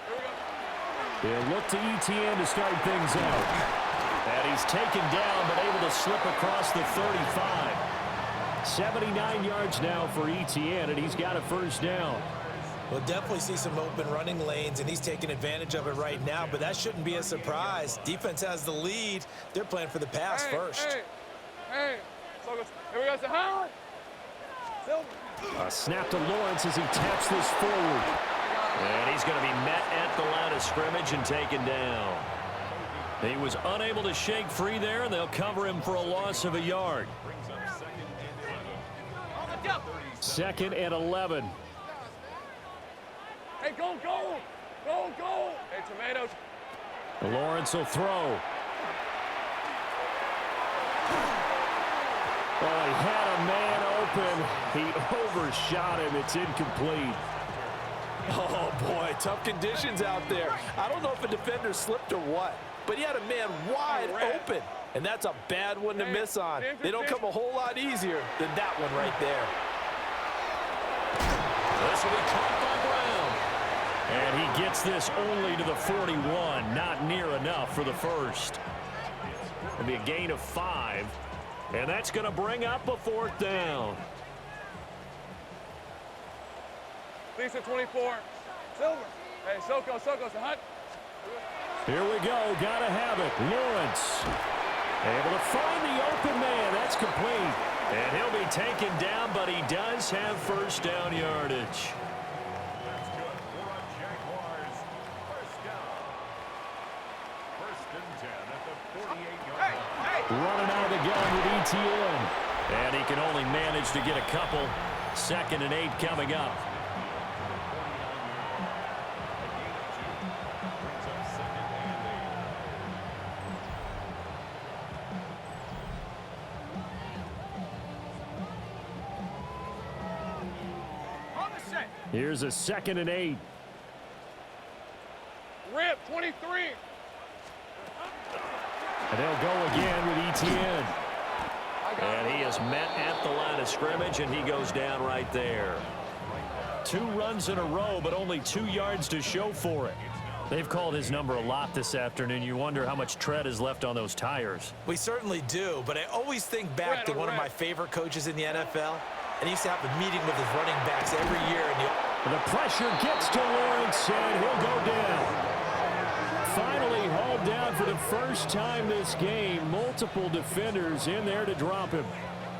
They'll look to ETN to start things out. And he's taken down, but able to slip across the 35. 79 yards now for ETN, and he's got a 1st down. We'll definitely see some open running lanes, and he's taking advantage of it right now, but that shouldn't be a surprise. Defense has the lead. They're playing for the pass first. Hey. Here we go. High. A snap to Lawrence as he taps this forward. And he's going to be met at the line of scrimmage and taken down. He was unable to shake free there, and they'll cover him for a loss of a yard. 2nd and 11. Hey, go. Hey, tomatoes. Lawrence will throw. Oh, he had a man open. He overshot him. It's incomplete. Oh, boy, tough conditions out there. I don't know if a defender slipped or what, but he had a man wide open, and that's a bad one to miss on. They don't come a whole lot easier than that one right there. This will be caught by Brown. And he gets this only to the 41. Not near enough for the 1st. It'll be a gain of 5. And that's going to bring up a 4th down. Lisa 24. Silver. Hey, Soko, so hot. Here we go. Gotta have it. Lawrence able to find the open man. That's complete. And he'll be taken down, but he does have 1st down yardage. That's good for our Jaguars. 1st down. 1st and 10 Running out of the gun with ETN. And he can only manage to get a couple. 2nd and 8 coming up. Here's a 2nd and 8. Rip, 23. And they'll go again with ETN. And he is met at the line of scrimmage, and he goes down right there. 2 runs in a row, but only 2 yards to show for it. They've called his number a lot this afternoon. You wonder how much tread is left on those tires. We certainly do, but I always think back to one of my favorite coaches in the NFL. And he used to have a meeting with his running backs every year. And the pressure gets to Lawrence, and he'll go down. Finally hauled down for the first time this game. Multiple defenders in there to drop him.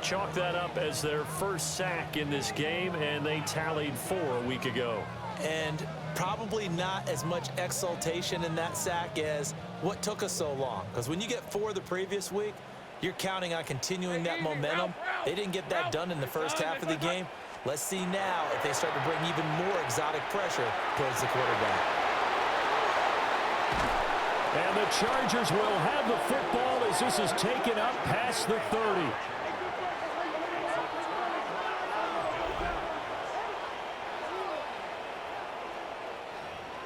Chalk that up as their first sack in this game, and they tallied 4 a week ago. And probably not as much exultation in that sack as what took us so long. Because when you get 4 the previous week, you're counting on continuing that momentum. They didn't get that done in the first half of the game. Let's see now if they start to bring even more exotic pressure towards the quarterback. And the Chargers will have the football as this is taken up past the 30.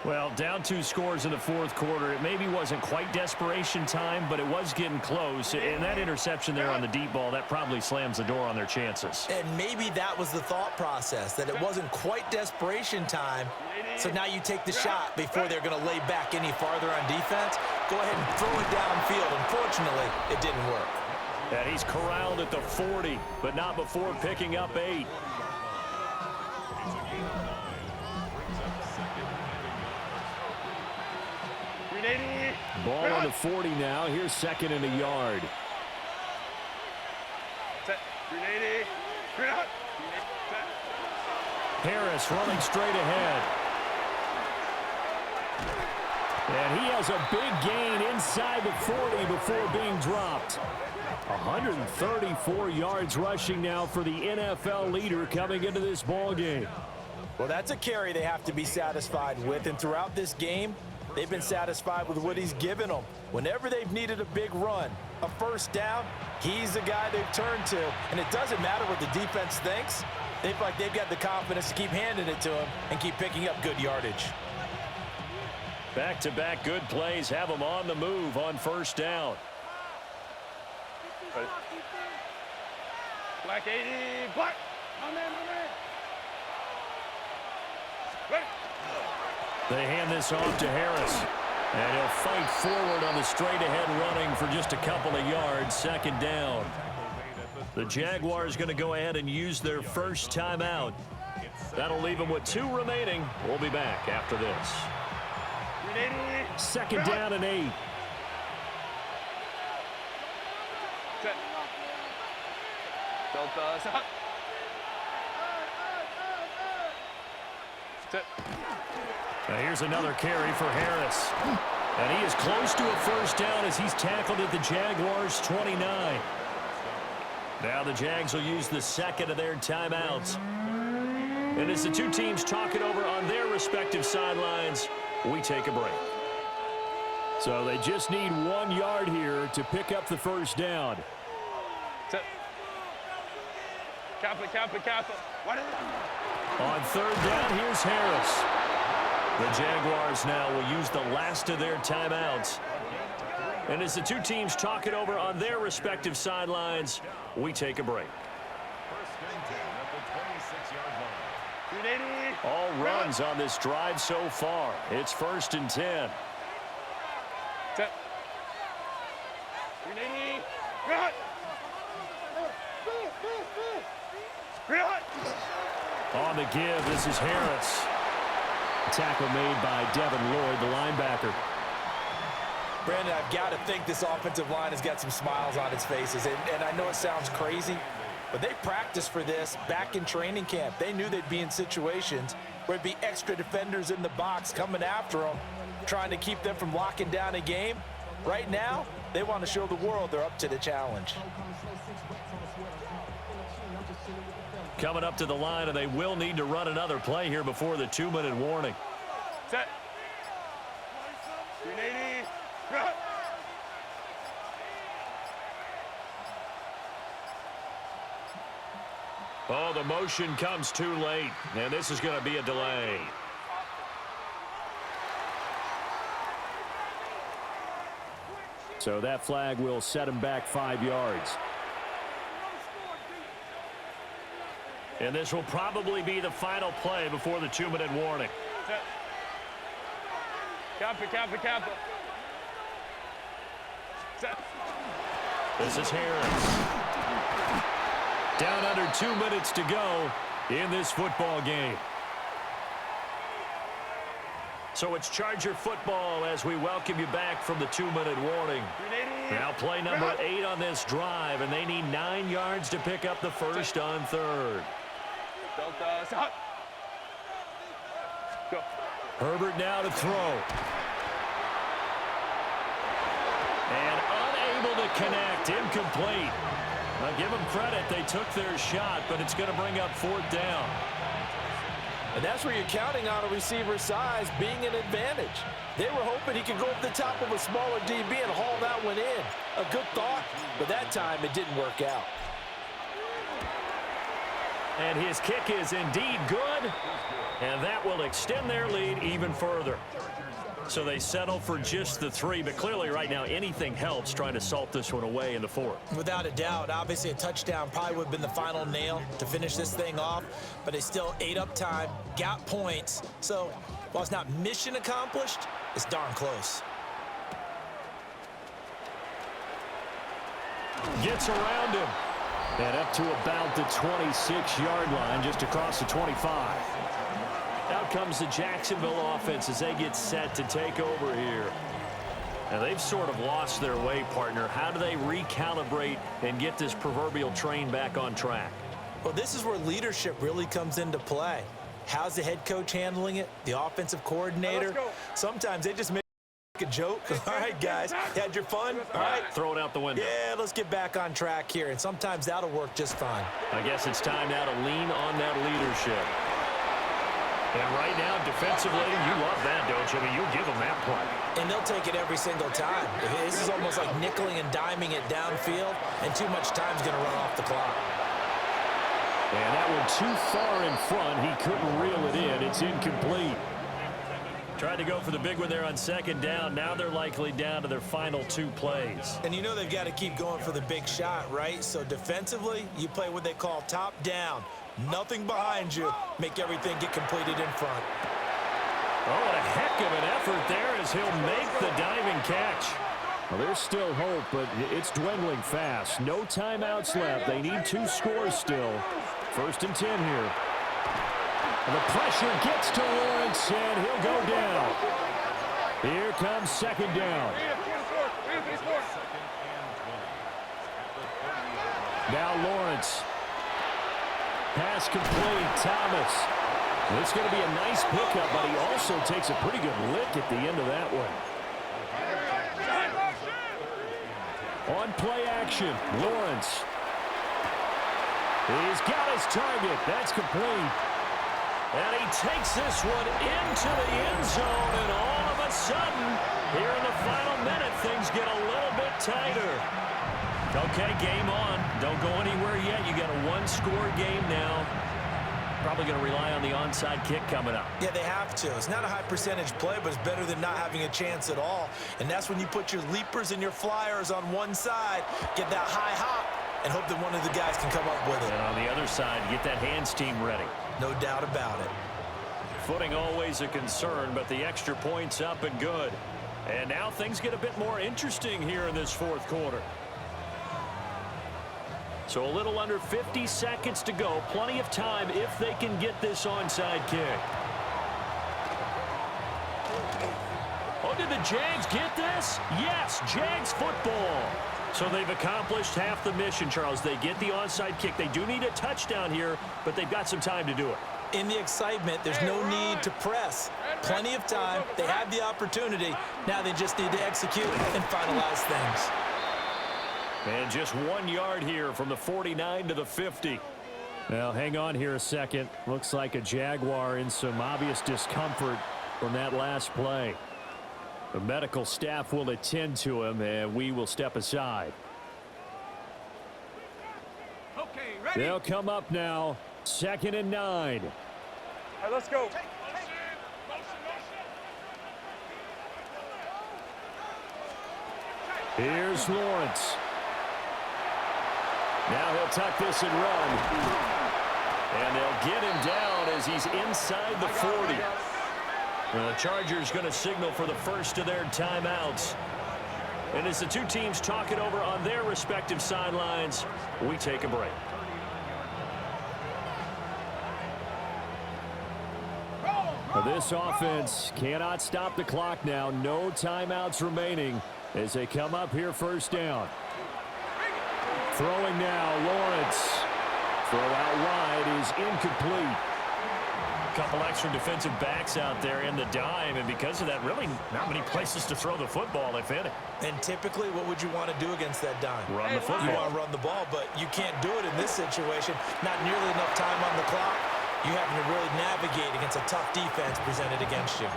Well, down 2 scores in the 4th quarter. It maybe wasn't quite desperation time, but it was getting close. And that interception there on the deep ball, that probably slams the door on their chances. And maybe that was the thought process, that it wasn't quite desperation time. So now you take the shot before they're going to lay back any farther on defense. Go ahead and throw it downfield. Unfortunately, it didn't work. And he's corralled at the 40, but not before picking up 8. Ball on the 40 now. Here's 2nd and a yard. Harris running straight ahead. And he has a big gain inside the 40 before being dropped. 134 yards rushing now for the NFL leader coming into this ball game. Well, that's a carry they have to be satisfied with. And throughout this game, they've been satisfied with what he's given them. Whenever they've needed a big run, a first down, he's the guy they've turned to. And it doesn't matter what the defense thinks. They feel like they've got the confidence to keep handing it to him and keep picking up good yardage. Back-to-back good plays have them on the move on first down. Black 80, black. My man, my man. Ready. They hand this off to Harris. And he'll fight forward on the straight-ahead running for just a couple of yards. 2nd down. The Jaguars going to go ahead and use their first timeout. That'll leave them with 2 remaining. We'll be back after this. 2nd down and 8. Delta. Now here's another carry for Harris. And he is close to a first down as he's tackled at the Jaguars' 29. Now the Jags will use the 2nd of their timeouts. And as the 2 teams talk it over on their respective sidelines, we take a break. So they just need 1 yard here to pick up the first down. Cap it. What is it? On 3rd down, here's Harris. The Jaguars now will use the last of their timeouts. And as the 2 teams talk it over on their respective sidelines, we take a break. All runs on this drive so far. It's 1st and 10. On the give, this is Harris. Tackle made by Devin Lloyd, the linebacker. Brandon, I've got to think this offensive line has got some smiles on its faces. And I know it sounds crazy, but they practiced for this back in training camp. They knew they'd be in situations where there'd be extra defenders in the box coming after them, trying to keep them from locking down a game. Right now, They want to show the world they're up to the challenge. Coming up to the line, and they will need to run another play here before the 2-minute warning. Set. 380. Oh, the motion comes too late, and this is going to be a delay. So that flag will set him back 5 yards. And this will probably be the final play before the 2-minute warning. Set. Cap it. Set. This is Harris. Down under 2 minutes to go in this football game. So it's Charger football as we welcome you back from the 2-minute warning. Now play number 8 on this drive, and they need 9 yards to pick up the first on third. Go. Herbert now to throw. And unable to connect, incomplete. Now give them credit, they took their shot, but it's going to bring up 4th down. And that's where you're counting on a receiver's size being an advantage. They were hoping he could go up the top of a smaller DB and haul that one in. A good thought, but that time it didn't work out. And his kick is indeed good, and that will extend their lead even further. So they settle for just the 3, but clearly right now anything helps trying to salt this one away in the 4th. Without a doubt, obviously a touchdown probably would have been the final nail to finish this thing off, but they still ate up time, got points. So while it's not mission accomplished, it's darn close. Gets around him. And up to about the 26-yard line, just across the 25. Out comes the Jacksonville offense as they get set to take over here. And they've sort of lost their way, partner. How do they recalibrate and get this proverbial train back on track? Well, this is where leadership really comes into play. How's the head coach handling it? The offensive coordinator? Sometimes they just make a joke. All right, guys, had your fun? All right. Throw it out the window. Yeah, let's get back on track here, and sometimes that'll work just fine. I guess it's time now to lean on that leadership. And right now, defensively, you love that, don't you? I mean, you'll give them that play. And they'll take it every single time. This is almost like nickeling and diming it downfield, and too much time's going to run off the clock. And that one too far in front. He couldn't reel it in. It's incomplete. Tried to go for the big one there on 2nd down. Now they're likely down to their final 2 plays. And you know they've got to keep going for the big shot, right? So defensively, you play what they call top down. Nothing behind you. Make everything get completed in front. Oh, what a heck of an effort there as he'll make the diving catch. Well, there's still hope, but it's dwindling fast. No timeouts left. They need 2 scores still. 1st and 10 here. And the pressure gets to Lawrence, and he'll go down. Here comes 2nd down. Now Lawrence. Pass complete, Thomas. It's going to be a nice pickup, but he also takes a pretty good lick at the end of that one. On play action, Lawrence. He's got his target. That's complete. And he takes this one into the end zone, and all of a sudden, here in the final minute, things get a little bit tighter. Okay, game on. Don't go anywhere yet. You got a 1-score game now. Probably going to rely on the onside kick coming up. Yeah, they have to. It's not a high percentage play, but it's better than not having a chance at all. And that's when you put your leapers and your flyers on one side, get that high hop, and hope that one of the guys can come up with it. And on the other side, get that hands team ready. No doubt about it. Footing always a concern, but the extra point's up and good. And now things get a bit more interesting here in this 4th quarter. So a little under 50 seconds to go. Plenty of time if they can get this onside kick. Oh, did the Jags get this? Yes, Jags football. So they've accomplished half the mission, Charles. They get the onside kick. They do need a touchdown here, but they've got some time to do it. In the excitement, there's no need to press. Plenty of time. They have the opportunity. Now they just need to execute and finalize things. And just 1 yard here from the 49 to the 50. Now, hang on here a second. Looks like a Jaguar in some obvious discomfort from that last play. The medical staff will attend to him, and we will step aside. Okay, ready? They'll come up now. 2nd and 9. All right, let's go. Here's Lawrence. Now he'll tuck this and run. And they'll get him down as he's inside the 40. And the Chargers going to signal for the first of their timeouts. And as the two teams talk it over on their respective sidelines, we take a break. This offense cannot stop the clock now. No timeouts remaining as they come up here 1st down. Throwing now, Lawrence. Throw out wide is incomplete. Couple extra defensive backs out there in the dime, and because of that, really not many places to throw the football, if any. And typically, what would you want to do against that dime? Run the football. You want to run the ball, but you can't do it in this situation. Not nearly enough time on the clock. You having to really navigate against a tough defense presented against you.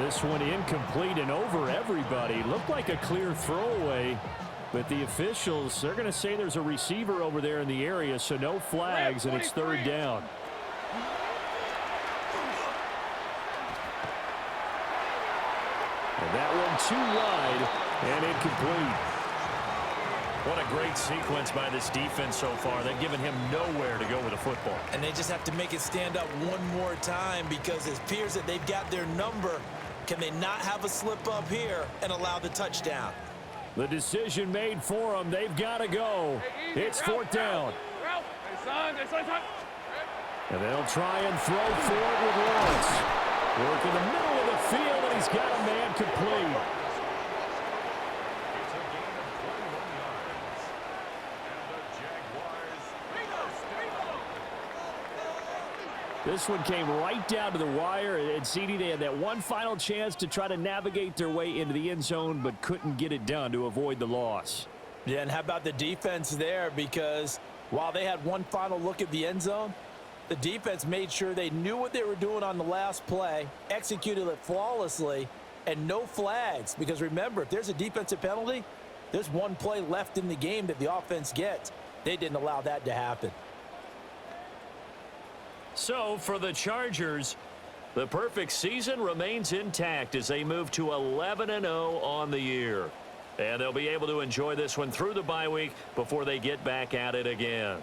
This one incomplete and over everybody. Looked like a clear throwaway, but the officials, they're going to say there's a receiver over there in the area, so no flags, and it's 3rd down. And that one too wide and incomplete. What a great sequence by this defense so far. They've given him nowhere to go with the football. And they just have to make it stand up one more time because it appears that they've got their number. Can they not have a slip up here and allow the touchdown? The decision made for them. They've got to go. It's 4th down. And they'll try and throw for it with Lawrence. Work in the middle of the field, and he's got a man complete. This one came right down to the wire, and CD, they had that one final chance to try to navigate their way into the end zone, but couldn't get it done to avoid the loss. Yeah, and how about the defense there? Because while they had one final look at the end zone, the defense made sure they knew what they were doing on the last play, executed it flawlessly, and no flags. Because remember, if there's a defensive penalty, there's one play left in the game that the offense gets. They didn't allow that to happen. So for the Chargers, the perfect season remains intact as they move to 11-0 on the year. And they'll be able to enjoy this one through the bye week before they get back at it again.